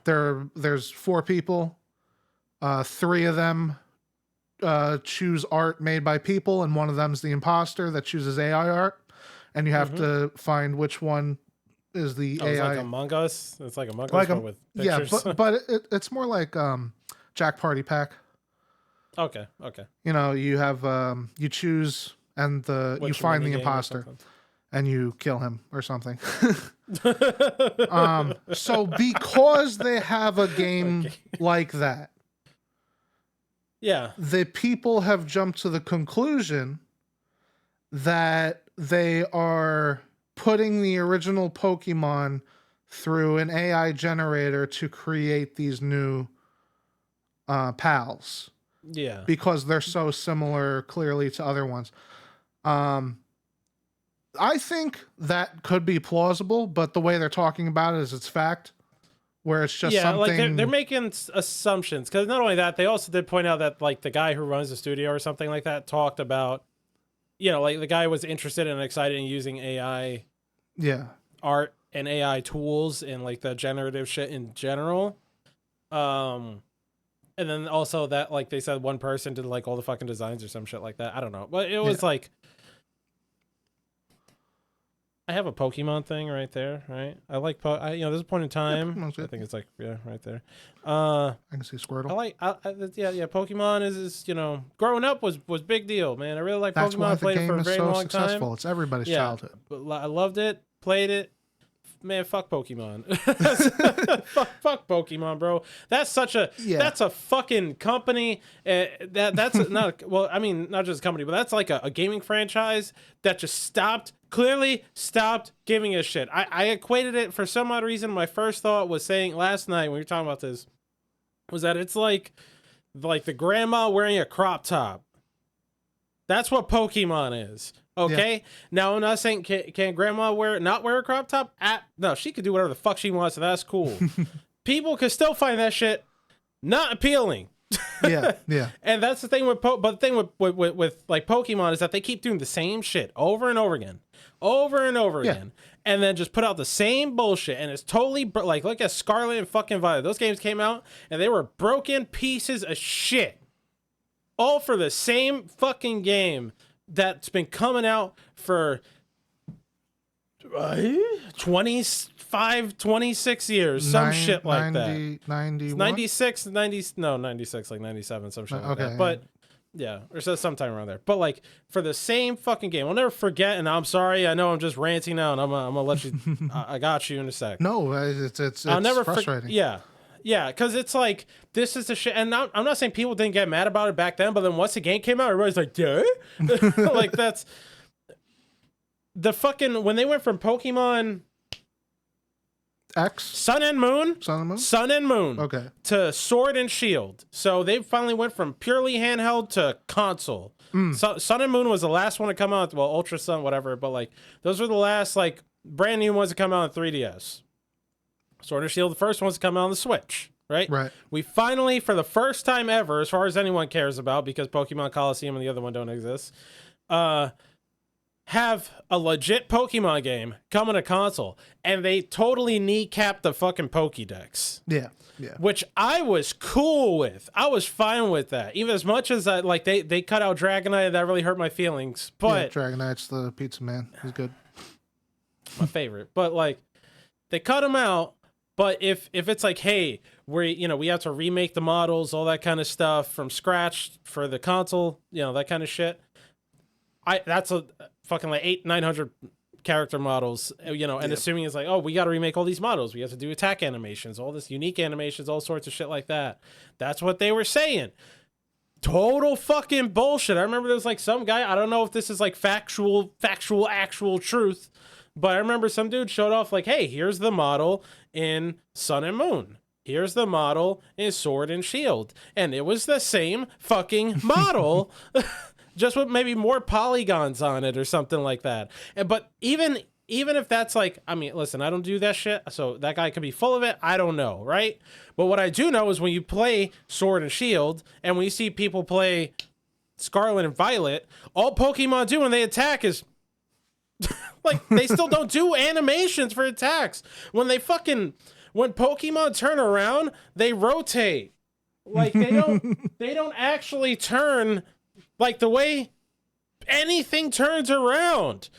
There's 4 people. 3 of them choose art made by people, and one of them's the imposter that chooses AI art, and you have to find which one is the AI. It's like Among Us. It's like Among Us, but with pictures. Yeah, but it's more like Jack Party Pack. Okay. You have you choose and you find the imposter and you kill him or something. So because they have a game like that, yeah, the people have jumped to the conclusion that they are putting the original Pokemon through an AI generator to create these new pals. Yeah. Because they're so similar clearly to other ones. I think that could be plausible, but the way they're talking about it is it's fact. Where it's just something... like they're making assumptions, because not only that, they also did point out that like the guy who runs the studio or something like that talked about, like the guy was interested and excited in using AI art and AI tools and like the generative shit in general. And then also that like they said one person did like all the fucking designs or some shit like that. I don't know, but it was like, I have a Pokemon thing right there, right? I like, there's a point in time. I think it's like, right there. I can see Squirtle. Pokemon is growing up was big deal, man. I really like Pokemon. I played it for a very long time. It's everybody's childhood. I loved it, played it. Man, fuck Pokemon. fuck Pokemon, bro. That's such a that's a fucking company. That's not not just a company, but that's like a gaming franchise that just clearly stopped giving a shit. I equated it for some odd reason. My first thought was saying last night when we were talking about this was that it's like the grandma wearing a crop top. That's what Pokemon is. Okay. Yeah. Now I'm not saying can grandma not wear a crop top? No, she could do whatever the fuck she wants, so that's cool. People can still find that shit not appealing. Yeah. And that's the thing with like Pokemon is that they keep doing the same shit over and over again, and then just put out the same bullshit, and it's totally like look at Scarlet and fucking Violet. Those games came out and they were broken pieces of shit, all for the same fucking game that's been coming out for 26 years, some shit like 90, that. 96, like 97, some shit like that. But yeah, or so sometime around there. But like for the same fucking game, I'll never forget. And I'm sorry, I know I'm just ranting now, and I'm gonna let you. I got you in a sec. No, it's I'll never frustrating. Yeah, because it's like, this is the shit. And I'm not saying people didn't get mad about it back then, but then once the game came out, everybody's like, yeah? Like, that's... The fucking... When they went from Pokemon... X? Sun and Moon? Okay. To Sword and Shield. So they finally went from purely handheld to console. So, Sun and Moon was the last one to come out. Well, Ultra Sun, whatever. But, like, those were the last, like, brand new ones to come out on 3DS. Sword and Shield, the first ones to come out on the Switch, right? Right. We finally, for the first time ever, as far as anyone cares about, because Pokemon Coliseum and the other one don't exist, have a legit Pokemon game coming to console, and they totally kneecapped the fucking Pokédex. Yeah. Which I was cool with. I was fine with that, even as much as they cut out Dragonite. That really hurt my feelings. But Dragonite's the pizza man. He's good. My favorite, but like they cut him out. But if it's like, hey, we have to remake the models, all that kind of stuff from scratch for the console, that kind of shit. That's a fucking like 900 character models, and assuming it's like, oh, we got to remake all these models. We have to do attack animations, all this unique animations, all sorts of shit like that. That's what they were saying. Total fucking bullshit. I remember there was like some guy, I don't know if this is like actual truth, but I remember some dude showed off like, hey, here's the model in Sun and Moon. Here's the model in Sword and Shield. And it was the same fucking model, just with maybe more polygons on it or something like that. But even if that's like, I mean, listen, I don't do that shit, so that guy could be full of it. I don't know, right? But what I do know is when you play Sword and Shield and when you see people play Scarlet and Violet, all Pokemon do when they attack is like, they still don't do animations for attacks. When Pokemon turn around, they rotate. Like they don't actually turn like the way anything turns around.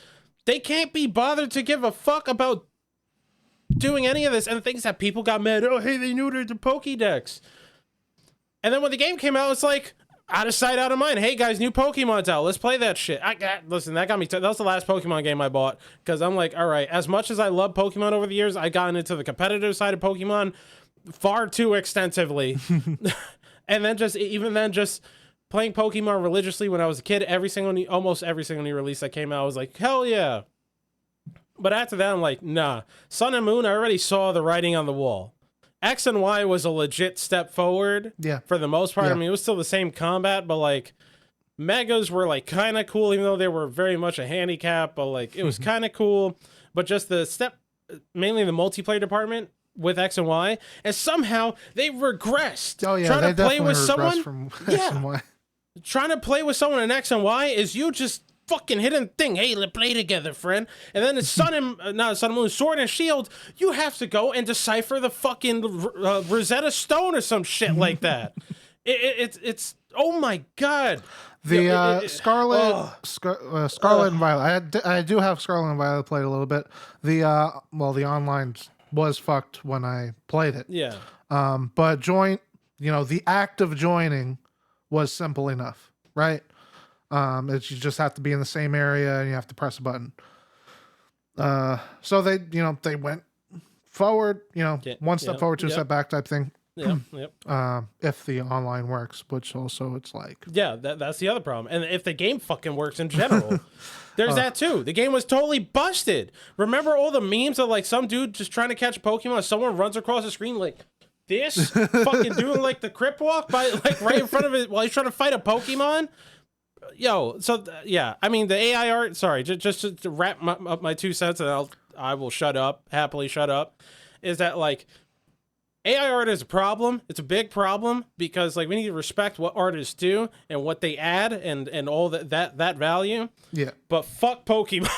They can't be bothered to give a fuck about doing any of this, and the things that people got mad. Oh, hey, they neutered the Pokédex. And then when the game came out, it's like out of sight, out of mind. Hey guys, new Pokemon's out. Let's play that shit. Listen, that got me. That was the last Pokemon game I bought because I'm like, all right. As much as I love Pokemon over the years, I got into the competitive side of Pokemon far too extensively, and then just playing Pokemon religiously when I was a kid. Almost every single new release that came out, I was like, hell yeah. But after that, I'm like, nah. Sun and Moon, I already saw the writing on the wall. X and Y was a legit step forward. Yeah. For the most part. Yeah. I mean, it was still the same combat, but like Megas were like kind of cool, even though they were very much a handicap. But like it was kind of cool. But just mainly the multiplayer department with X and Y, and somehow they regressed. Oh yeah, trying they to play with someone someone. From X and Y. Trying to play with someone in X and Y is you just fucking hidden thing. Hey, let's play together, friend. And then it's Sun and Moon, Sword and Shield. You have to go and decipher the fucking Rosetta Stone or some shit like that. It's oh my god. The Scarlet and Violet. I do have Scarlet and Violet played a little bit. The online was fucked when I played it. Yeah. But the act of joining was simple enough, right? You just have to be in the same area and you have to press a button. So they went forward, one step forward, two step back type thing. Yep. If the online works, which also it's like, yeah, that's the other problem. And if the game fucking works in general, there's that too. The game was totally busted. Remember all the memes of like some dude just trying to catch a Pokemon, someone runs across the screen like this, fucking doing like the Crip Walk by like right in front of it while he's trying to fight a Pokemon. Yo, so yeah, I mean the AI art. Sorry, just to wrap up my 2 cents, and I will happily shut up. Is that like AI art is a problem? It's a big problem because like we need to respect what artists do and what they add and all that value. Yeah. But fuck Pokemon.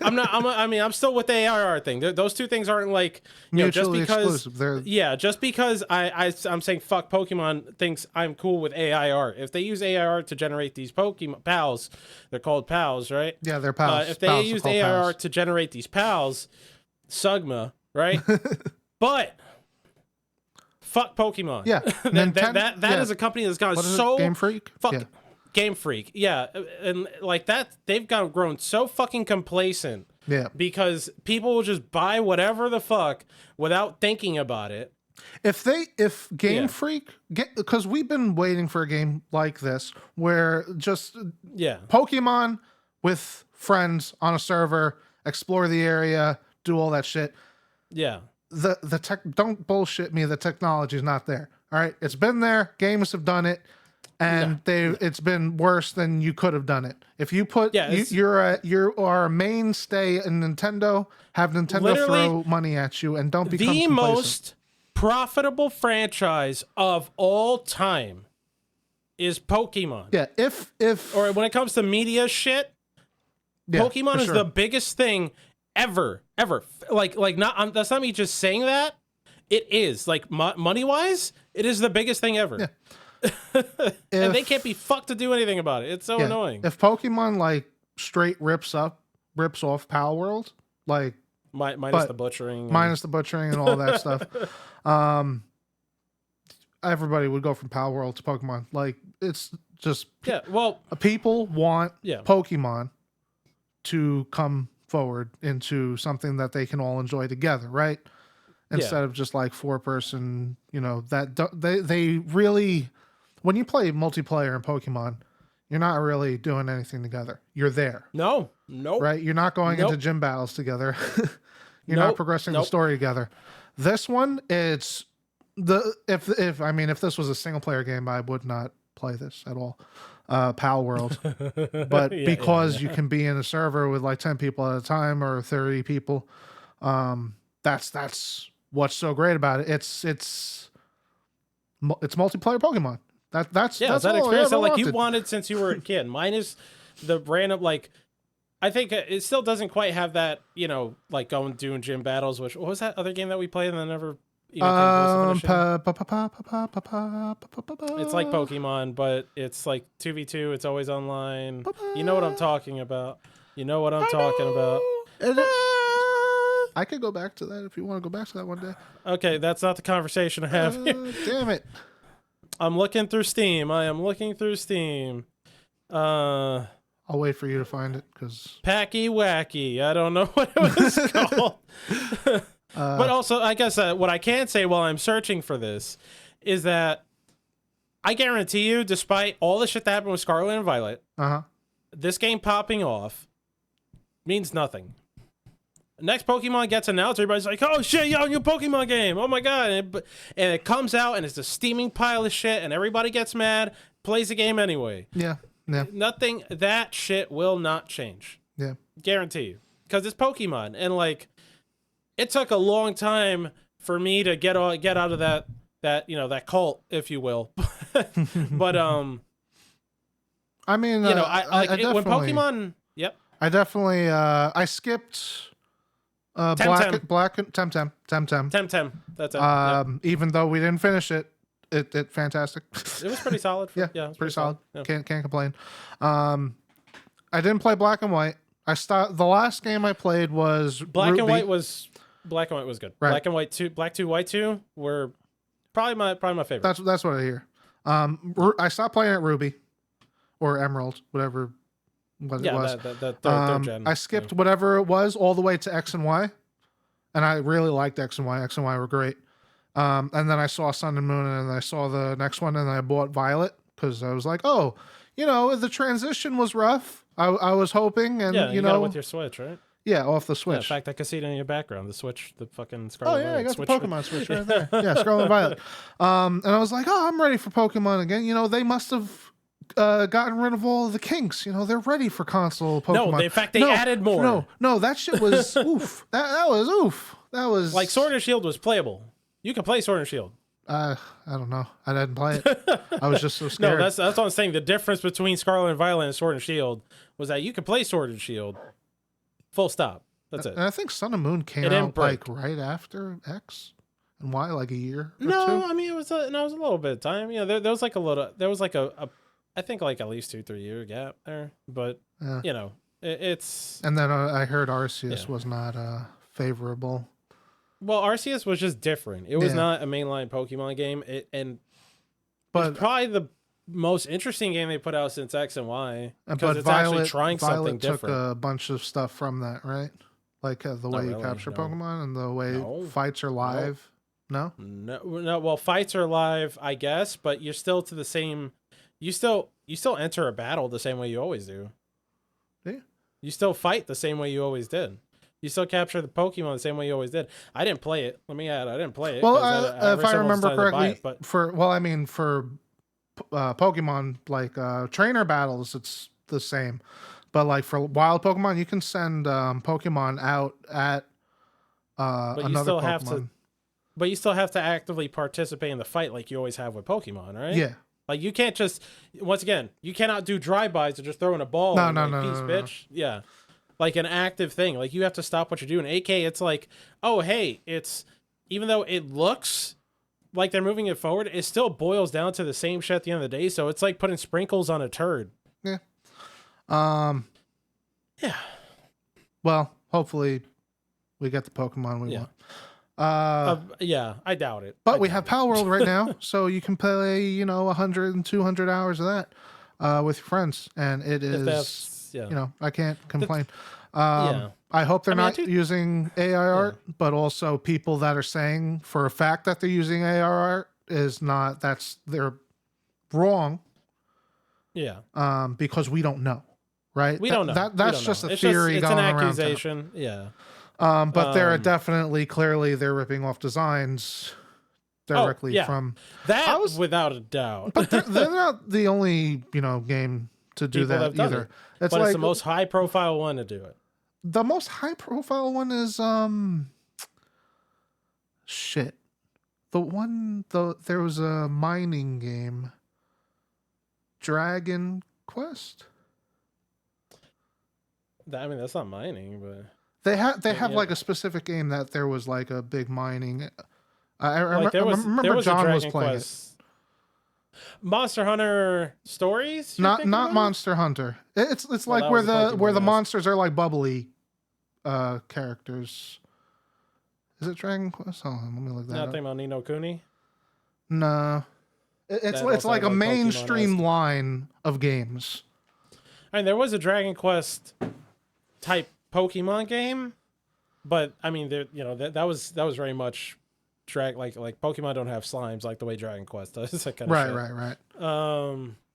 I'm still with the AI art thing. Those two things aren't like mutually just because exclusive. just because I'm saying fuck Pokemon thinks I'm cool with AI art. If they use AI art to generate these Pokemon pals, they're called pals, right? Yeah, they're pals. If they used AI art to generate these pals, Sugma, right? But fuck Pokemon. Yeah. that is a company that's gone so Game Freak. Game Freak. Yeah, and like that they've grown so fucking complacent. Yeah. Because people will just buy whatever the fuck without thinking about it. If Game Freak, because we've been waiting for a game like this where just Pokemon with friends on a server, explore the area, do all that shit. Yeah. The tech, don't bullshit me. The technology is not there. All right, it's been there. Games have done it, and it's been worse than you could have done it. If you put you are a mainstay in Nintendo, have Nintendo throw money at you, and don't become the most profitable franchise of all time is Pokemon. Yeah, or when it comes to media shit, Pokemon is the biggest thing ever. Like not that's not me just saying that. It is like money wise, it is the biggest thing ever. Yeah. And they can't be fucked to do anything about it. It's so annoying. If Pokemon like straight rips off Pal World, like minus the butchering and all that stuff, everybody would go from Pal World to Pokemon. Like it's just people want Pokemon to come forward into something that they can all enjoy together, right? Instead of just like 4-person, they really, when you play multiplayer in Pokemon, you're not really doing anything together. You're there. No. Right? You're not going into gym battles together. You're not progressing the story together. This one, it's if this was a single player game, I would not play this at all. Pal World, but because you can be in a server with like 10 people at a time or 30 people, that's what's so great about it. It's multiplayer Pokemon. That's that experience that like you wanted since you were a kid. Minus the random like, I think it still doesn't quite have that like going doing gym battles. What was that other game that we played and then never You don't think close to finishing? It's like Pokemon, but it's like 2v2. It's always online. You know what I'm talking about. You know what I'm talking about. I could go back to that if you want to go back to that one day. Okay, that's not the conversation I have here. Damn it. I'm looking through Steam. I am looking through Steam. I'll wait for you to find it because Packy Wacky. I don't know what it was called. But also, I guess what I can say while I'm searching for this is that I guarantee you, despite all the shit that happened with Scarlet and Violet, this game popping off means nothing. Next Pokemon gets announced, everybody's like, oh shit, yo, new Pokemon game. Oh my God. And it comes out and it's a steaming pile of shit and everybody gets mad, plays the game anyway. Yeah. Nothing, that shit will not change. Yeah. Guarantee you. Because it's Pokemon. And like, it took a long time for me to get out of that cult, if you will. But I mean, when Pokemon, yep. I definitely I skipped Temtem. That's it. Even though we didn't finish it, it fantastic. It was pretty solid. Yeah, pretty solid. Yeah. Can't complain. I didn't play Black and White. The last game I played was Black Ruby. and White was good. Right. Black and White 2, Black 2, White 2 were probably my favorite. That's what I hear. I stopped playing at Ruby or Emerald, whatever what it was. Third gen. I skipped whatever it was all the way to X and Y, and I really liked X and Y. X and Y were great. And then I saw Sun and Moon, and I saw the next one, and I bought Violet because I was like, oh, the transition was rough. I was hoping, and you got it with your Switch, right? Yeah, off the Switch. Yeah, in fact, I can see it in your background. The Switch, the fucking Scarlet. Oh yeah, I got the Pokemon Switch right there. Yeah, Scarlet and Violet. And I was like, oh, I'm ready for Pokemon again. They must have gotten rid of all the kinks. They're ready for console Pokemon. No, in fact, they added more. No, that shit was oof. That was oof. That was like Sword and Shield was playable. You can play Sword and Shield. I don't know. I didn't play it. I was just so scared. No, that's what I'm saying. The difference between Scarlet and Violet and Sword and Shield was that you can play Sword and Shield. Full stop. That's it. And I think Sun and Moon came out like right after X and Y, like a year. Or two. I mean it was a little bit of time. There was like a I think like at least 2-3 year gap there. But it's. And then I heard Arceus was not favorable. Well, Arceus was just different. It was not a mainline Pokemon game. But it's probably the most interesting game they put out since X and Y because it's actually trying something different. Took a bunch of stuff from that, right? Like the way you capture Pokemon and the way fights are live. No. Well, fights are live, I guess, but you're still to the same. You still enter a battle the same way you always do. Yeah. You still fight the same way you always did. You still capture the Pokemon the same way you always did. I didn't play it. Let me add, I didn't play it. Well, if I remember correctly, for Pokemon, like trainer battles, it's the same. But like for wild Pokemon, you can send Pokemon out at another Pokemon. But you still have to actively participate in the fight like you always have with Pokemon, right? Yeah. Like you can't just, once again, you cannot do drive-bys or just throwing a ball. No, bitch. Yeah. Like an active thing. Like you have to stop what you're doing. AK, it's like, oh, hey, even though it looks like they're moving it forward, it still boils down to the same shit at the end of the day. So it's like putting sprinkles on a turd. Yeah. Yeah. Well, hopefully we get the Pokemon we want. Yeah, I doubt it. But we have Power World right now, so you can play, 100 and 200 hours of that with your friends, and it is. I can't complain. I hope they're not using AI art, but also people that are saying for a fact that they're using AI art they're wrong. Yeah. Because we don't know, right? We don't know. That's just a theory going around. It's an accusation. Yeah. But they're clearly they're ripping off designs directly from that without a doubt. But they're not the only, game to do that either. It's like the most high profile one to do it. The most high profile one is there was a mining game, Dragon Quest. That's not mining, but they have like a specific game that there was like a big mining I remember John was playing Quest. Monster Hunter Stories? Not Monster Hunter. It's like where the monsters are like bubbly characters. Is it Dragon Quest? Hold on, let me look that up. Nothing about Ni no Kuni? No. It's like a mainstream line of games. I mean, there was a Dragon Quest type Pokemon game, but I mean, that was very much like Pokemon don't have slimes like the way Dragon Quest does. That kind of shit. Right.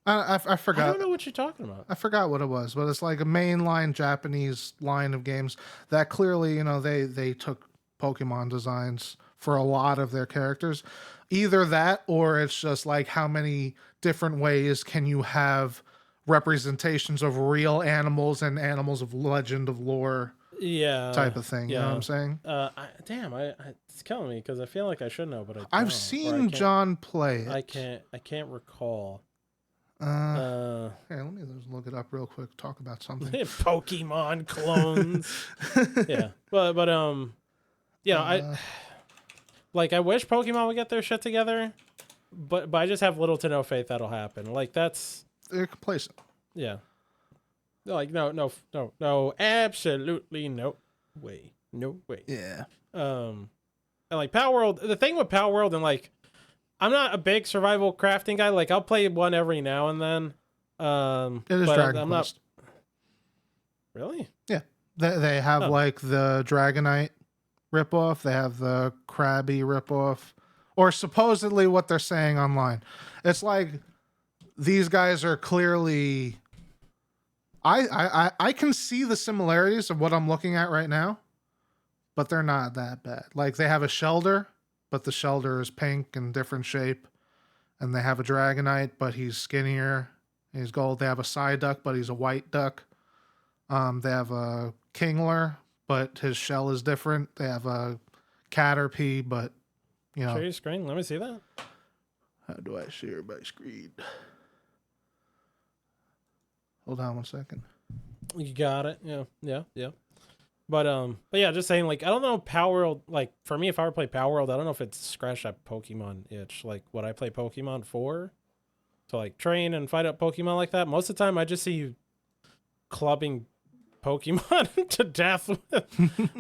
I forgot. I don't know what you're talking about. I forgot what it was, but it's like a mainline Japanese line of games that clearly, they took Pokemon designs for a lot of their characters. Either that, or it's just like how many different ways can you have representations of real animals and animals of legend, of lore, type of thing. You know what I'm saying? It's killing me because I feel like I should know, but I've seen John play it. I can't recall. Here, let me just look it up real quick. Talk about something. Pokemon clones. I wish Pokemon would get their shit together, but I just have little to no faith that'll happen. Like they're complacent. Yeah. Like no, absolutely no way. Yeah. And like Power World, the thing with Power World, and like I'm not a big survival crafting guy. Like I'll play one every now and then. It is Dragon Quest. Really? Yeah. They have like the Dragonite ripoff. They have the Krabby ripoff, or supposedly what they're saying online. It's like these guys are clearly. I can see the similarities of what I'm looking at right now, but they're not that bad. Like they have a Shelder, but the Shelder is pink and different shape, and they have a Dragonite, but he's skinnier. He's gold. They have a Psyduck, but he's a white duck. They have a Kingler, but his shell is different. They have a Caterpie, but Share your screen. Let me see that. How do I share my screen? Hold on 1 second. You got it. Yeah. But yeah, just saying, like, I don't know Power World, like, for me, if I were to play Power World, I don't know if it's scratched that Pokemon itch. Like, would I play Pokemon for? To, like, train and fight up Pokemon like that? Most of the time, I just see you clubbing Pokemon to death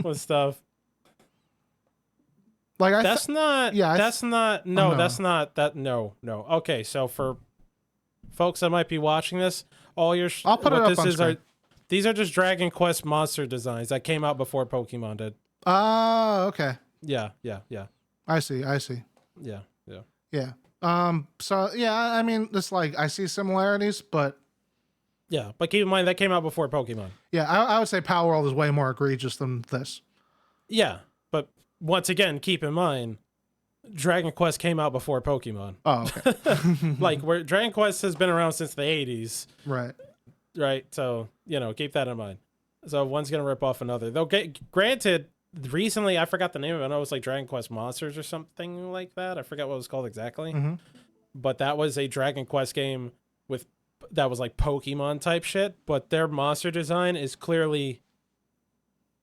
with stuff. Like, no. Okay, so for folks that might be watching this, I'll put it up on screen. These are just Dragon Quest monster designs that came out before Pokemon did. Oh, okay. Yeah. I see. Yeah. So yeah, I mean, it's like I see similarities, but yeah, but keep in mind that came out before Pokemon. Yeah, I would say Power World is way more egregious than this. Yeah, but once again, keep in mind, Dragon Quest came out before Pokemon. Oh, okay. Like where Dragon Quest has been around since the 80s. Right. So, keep that in mind. So one's going to rip off another. Though, granted, recently, I forgot the name of it. I know it was like Dragon Quest Monsters or something like that. I forgot what it was called exactly. Mm-hmm. But that was a Dragon Quest game that was like Pokemon type shit. But their monster design is clearly,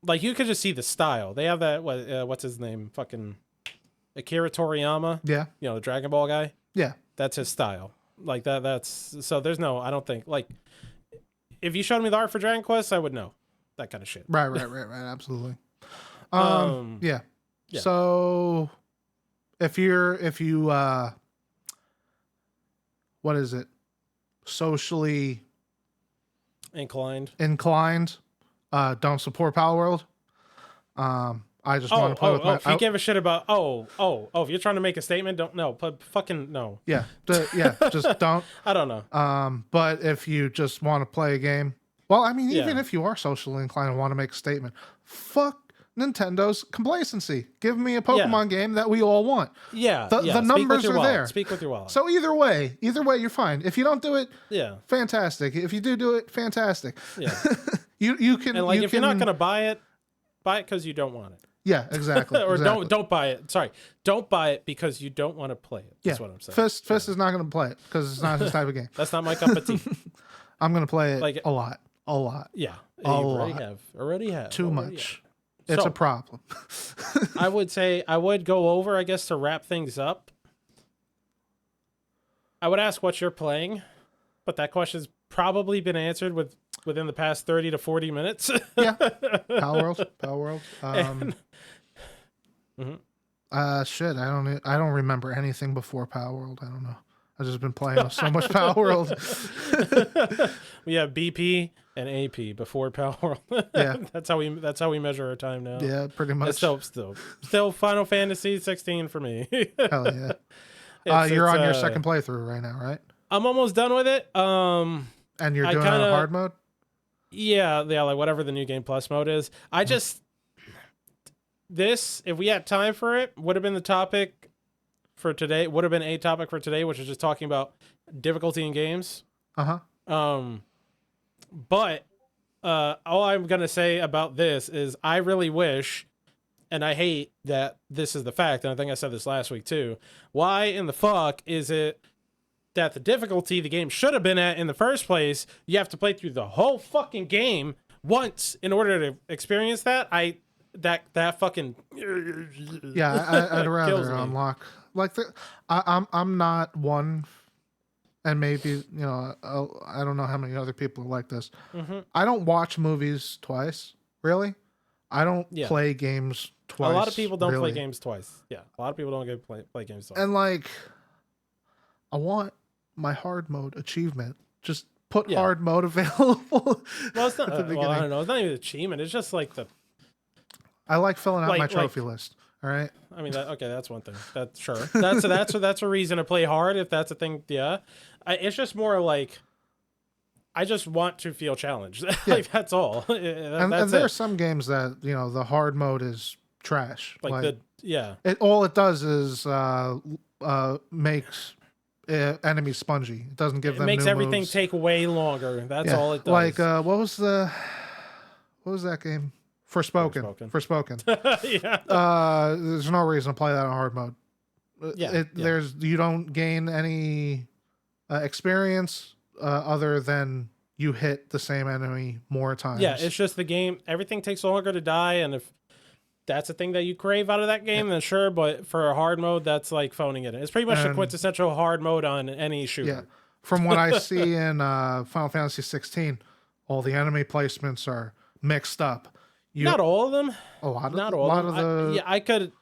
like, you could just see the style. They have that, what's his name? Fucking Akira Toriyama. Yeah. The Dragon Ball guy. Yeah. That's his style. Like that's, so there's no, I don't think, like, if you showed me the art for Dragon Quest, I would know that kind of shit. Right. Absolutely. Yeah. So if you what is it? Socially inclined, don't support Power World. I just want to play with if you give a shit about if you're trying to make a statement, fucking no. Yeah, just don't. I don't know. But if you just want to play a game, well, I mean, even if you are socially inclined and want to make a statement, fuck Nintendo's complacency. Give me a Pokemon game that we all want. The numbers are there. Speak with your wallet. So either way, you're fine. If you don't do it, fantastic. If you do it, fantastic. Yeah, you can. And like, if you're not gonna buy it because you don't want it. Yeah, exactly. Or don't buy it. Sorry, don't buy it because you don't want to play it. That's what I'm saying. Fist is not going to play it because it's not his type of game. That's not my cup of tea. I'm going to play it a lot. Yeah, already have. Too much. it's a problem. I would say I would go over, I guess, to wrap things up. I would ask what you're playing, but that question's probably been answered within the past 30 to 40 minutes. Yeah. Power World. Shit, I don't remember anything before Power World. I don't know. I've just been playing so much Power World. We have BP and AP before Power World. Yeah. That's how we measure our time now. Yeah, pretty much. Still Final Fantasy 16 for me. Hell yeah. You're on your second playthrough right now, right? I'm almost done with it. And you're doing it on hard mode? Yeah, like whatever the New Game Plus mode is. I just if we had time for it, would have been the topic for today. Would have been a topic for today, which is just talking about difficulty in games. But all I'm gonna say about this is I really wish, and I hate that this is the fact, and I think I said this last week too. Why in the fuck is it that the difficulty the game should have been at in the first place, you have to play through the whole fucking game once in order to experience that? That fucking I'd rather unlock like I'm not one, and maybe I don't know how many other people are like this. I don't watch movies twice, really. I don't play games twice. A lot of people don't play games twice. Yeah, a lot of people don't play games twice. And like, I want my hard mode achievement. Just put hard mode available. Well, it's not. I don't know. It's not even an achievement. It's just like I like filling out my trophy list. All right. I mean, that's one thing. That's sure. That's a reason to play hard if that's a thing. Yeah. It's just more like I just want to feel challenged. Like that's all. And there are some games that the hard mode is trash. All it does is makes enemies spongy. It doesn't give them. It makes new everything moves. take way longer. That's all it does. Like what was that game? Forspoken. Yeah. There's no reason to play that on hard mode. You don't gain any experience other than you hit the same enemy more times. Yeah, it's just the game. Everything takes longer to die, and if that's a thing that you crave out of that game, then sure. But for a hard mode, that's like phoning it in. It's pretty much the quintessential hard mode on any shooter. Yeah. From what I see in Final Fantasy 16, all the enemy placements are mixed up. Not all of them. A lot of not all of them. I could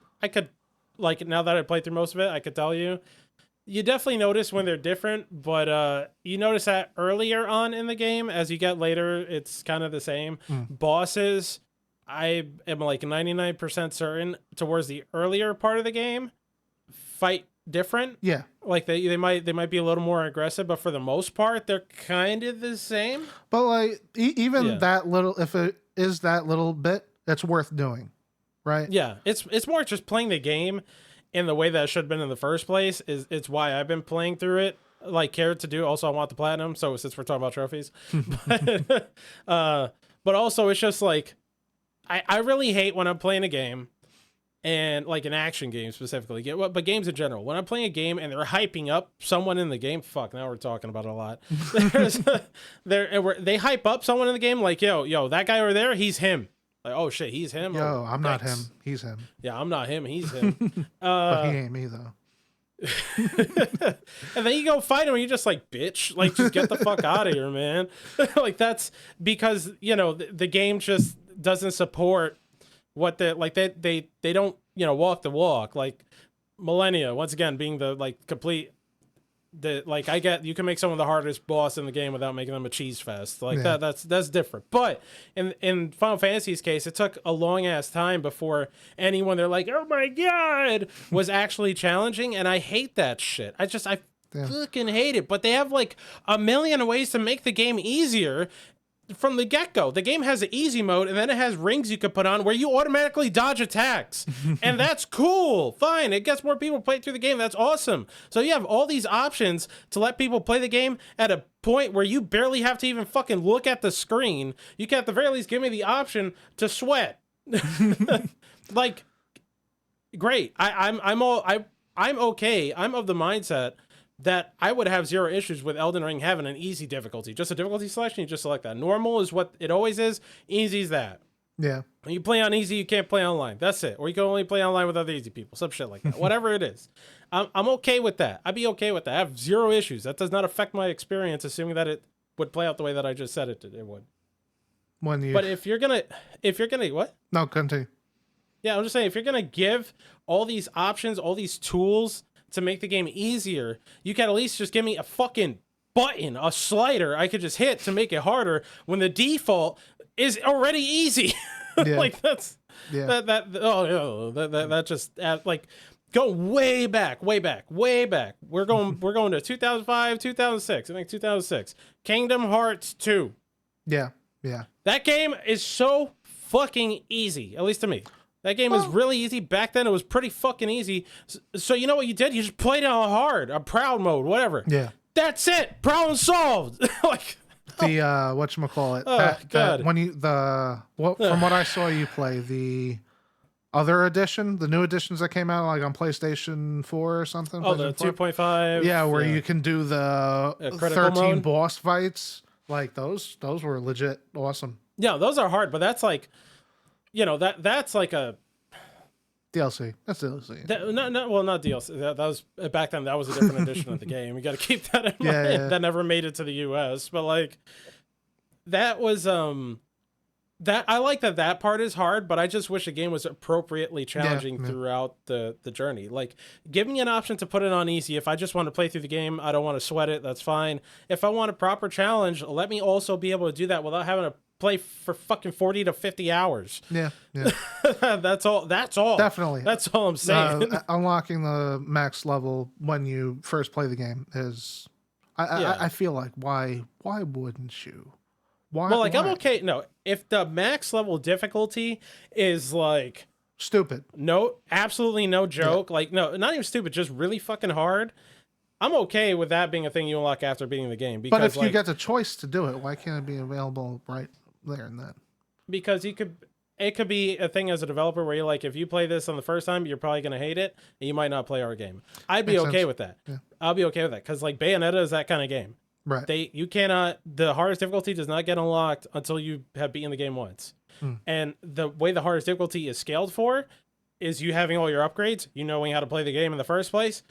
like now that I played through most of it, I could tell you. You definitely notice when they're different, but you notice that earlier on in the game. As you get later, it's kind of the same. Bosses, I am like 99% certain towards the earlier part of the game, fight different. Yeah, like they might be a little more aggressive, but for the most part, they're kind of the same. But like even that little, if it is that little bit, it's worth doing, right? Yeah, it's more just playing the game in the way that it should have been in the first place. It's why I've been playing through it, like cared to do. Also, I want the platinum. So since we're talking about trophies, but also it's just like I really hate when I'm playing a game, and like an action game specifically, but games in general. When I'm playing a game and they're hyping up someone in the game, fuck, now we're talking about it a lot. They hype up someone in the game like, yo, that guy over there, he's him. Like, oh shit, he's him. Yo, I'm not him. He's him. Yeah, I'm not him. He's him. But he ain't me though. And then you go fight him and you're just like, bitch, like just get the fuck out of here, man. Like that's because the game just doesn't support what they don't walk the walk. Like Millennia, once again, being the like complete I get you can make someone the hardest boss in the game without making them a cheese fest. Like that's different. But in Final Fantasy's case, it took a long ass time before anyone they're like, oh my god, was actually challenging, and I hate that shit. I fucking hate it. But they have like a million ways to make the game easier. From the get-go, the game has an easy mode, and then it has rings you can put on where you automatically dodge attacks. And that's cool. Fine. It gets more people play through the game. That's awesome. So you have all these options to let people play the game at a point where you barely have to even fucking look at the screen. You can at the very least give me the option to sweat. Like, great. I'm okay. I'm of the mindset that I would have zero issues with Elden Ring having an easy difficulty. Just a difficulty selection, you just select that. Normal is what it always is. Easy is that. When you play on easy, you can't play online. That's it. Or you can only play online with other easy people. Some shit like that. Whatever it is. I'm okay with that. I'd be okay with that. I have zero issues. That does not affect my experience, assuming that it would play out the way that I just said it would. But if you're gonna what? No, continue. Yeah, I'm just saying, if you're gonna give all these options, all these tools to make the game easier, you can at least just give me a fucking button, a slider I could just hit to make it harder when the default is already easy. Like that just like go way back. We're going to 2005, 2006. I think 2006. Kingdom Hearts 2. Yeah. That game is so fucking easy, at least to me. That game is really easy. Back then, it was pretty fucking easy. So you know what you did? You just played it on hard, a proud mode, whatever. Yeah. That's it. Problem solved. Like the whatchamacallit. God. When you from what I saw you play the other edition, the new editions that came out like on PlayStation 4 or something. Oh, the 2.5. Yeah, where you can do the 13 mode. boss fights. Like those were legit awesome. Yeah, those are hard, but that's like, that's like a DLC. That's DLC. Not DLC. That was back then. That was a different edition of the game. You got to keep that in mind. Yeah. That never made it to the US, but like, that was that I like that part is hard, but I just wish the game was appropriately challenging throughout the journey. Like, give me an option to put it on easy. If I just want to play through the game, I don't want to sweat it. That's fine. If I want a proper challenge, let me also be able to do that without having to play for fucking 40 to 50 hours. Yeah. That's all. Definitely. That's all I'm saying. Unlocking the max level when you first play the game is, I feel like why wouldn't you? Why? Well, like, I'm okay. No, if the max level difficulty is like stupid, no, absolutely no joke. Yeah. Like, no, not even stupid, just really fucking hard. I'm okay with that being a thing you unlock after beating the game. Because, but if you get the choice to do it, why can't it be available right there and then? Because it could be a thing as a developer where you're like, if you play this on the first time, you're probably going to hate it, and you might not play our game. I'd be okay with that. Yeah. I'll be okay with that, because like Bayonetta is that kind of game. Right. The hardest difficulty does not get unlocked until you have beaten the game once. And the way the hardest difficulty is scaled for is you having all your upgrades, you knowing how to play the game in the first place.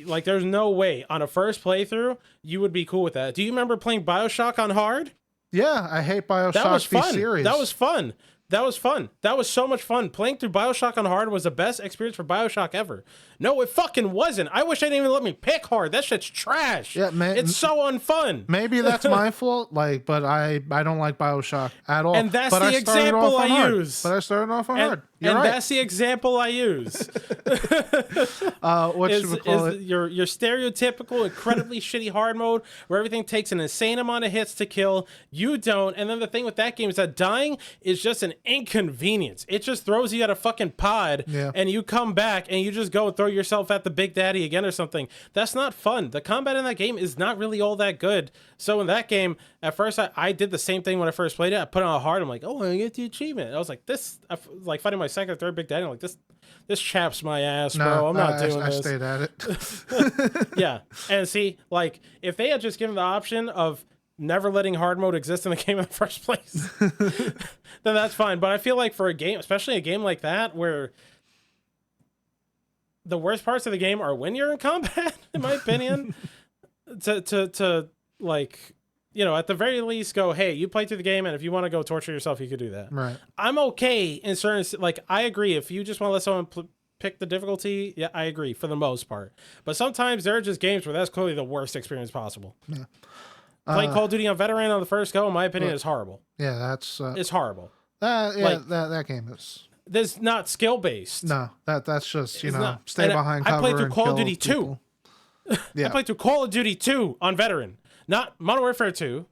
Like, there's no way on a first playthrough you would be cool with that. Do you remember playing BioShock on hard? Yeah, I hate BioShock. That was fun. Series. That was fun. That was so much fun. Playing through BioShock on hard was the best experience for BioShock ever. No, it fucking wasn't. I wish they didn't even let me pick hard. That shit's trash. Yeah, man. It's so unfun. Maybe that's my fault. Like, but I don't like BioShock at all. And that's the example I use. But I started off on hard. And that's the example I use. What should we call it? Your stereotypical, incredibly shitty hard mode where everything takes an insane amount of hits to kill. You don't. And then the thing with that game is that dying is just an inconvenience. It just throws you at a fucking pod, and you come back and you just go and throw yourself at the Big Daddy again or something. That's not fun. The combat in that game is not really all that good. So in that game, at first I did the same thing when I first played it. I put it on hard. I'm like, oh, I get the achievement. I was like, I was like fighting my second or third Big Daddy. I'm like, this chaps my ass, bro. I'm not doing this. I stayed at it. Yeah. And see, like, if they had just given the option of never letting hard mode exist in the game in the first place, then that's fine. But I feel like for a game, especially a game like that, where the worst parts of the game are when you're in combat, in my opinion, to like, at the very least go, hey, you play through the game, and if you want to go torture yourself, you could do that. Right. I'm okay in certain, like, I agree. If you just want to let someone pick the difficulty, yeah, I agree for the most part. But sometimes there are just games where that's clearly the worst experience possible. Yeah. Playing Call of Duty on Veteran on the first go, in my opinion, is horrible. Yeah, that's... it's horrible. That game is... There's not skill-based. No, that's just, stay behind cover. I played through Call of Duty 2. Yeah. I played through Call of Duty 2 on Veteran. Not Modern Warfare 2.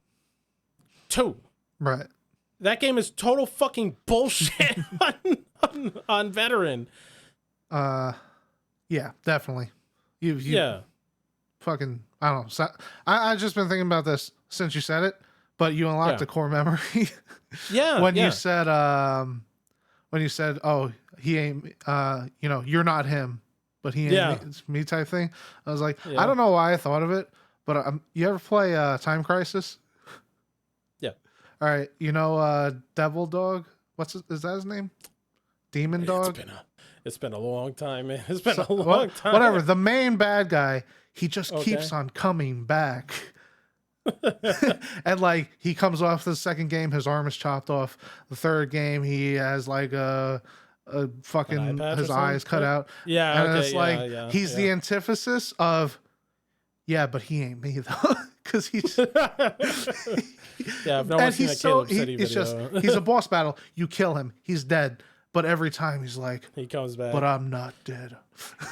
2. Right. That game is total fucking bullshit on Veteran. Yeah, definitely. Yeah. Fucking, I don't know. So, I've just been thinking about this since you said it, but you unlocked a core memory. When you said, oh, he ain't, you're not him, but he ain't me type thing. I was like, I don't know why I thought of it, but you ever play Time Crisis? Yeah. All right. Devil Dog? is that his name? Demon Dog? It's been a long time, man. It's been a long time. Whatever. The main bad guy, he just keeps on coming back. And like he comes off the second game, his arm is chopped off. The third game, he has like a fucking his eyes cut out. Yeah, and it's like he's the antithesis of but he ain't me though. Because he's if no one's seen a Caleb City video. He's a boss battle. You kill him, he's dead. But every time he's like, he comes back. But I'm not dead.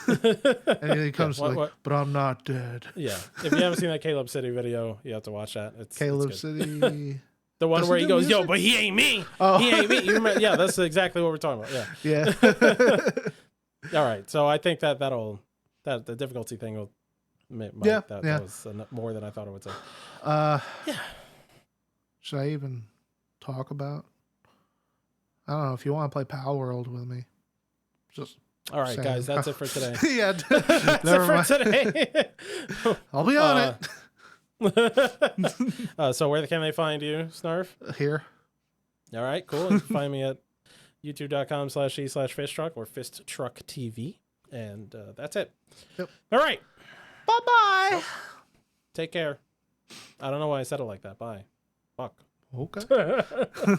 And he comes but I'm not dead. Yeah. If you haven't seen that Caleb City video, you have to watch that. Caleb City. The one where he goes, music? Yo, but he ain't me. Oh. He ain't me. You remember? Yeah, that's exactly what we're talking about. Yeah. All right. So I think that the difficulty thing will. That was more than I thought it would say. Should I even talk about? I don't know if you want to play Pal World with me. Just all right, guys. That's it for today. Yeah, that's it for today. I'll be on it. So where can they find you, Snarf? Here. All right, cool. You can find me at youtube.com/e/FistTruck or FistTruck TV, and that's it. Yep. All right. Bye-bye. Take care. I don't know why I said it like that. Bye. Fuck. Okay.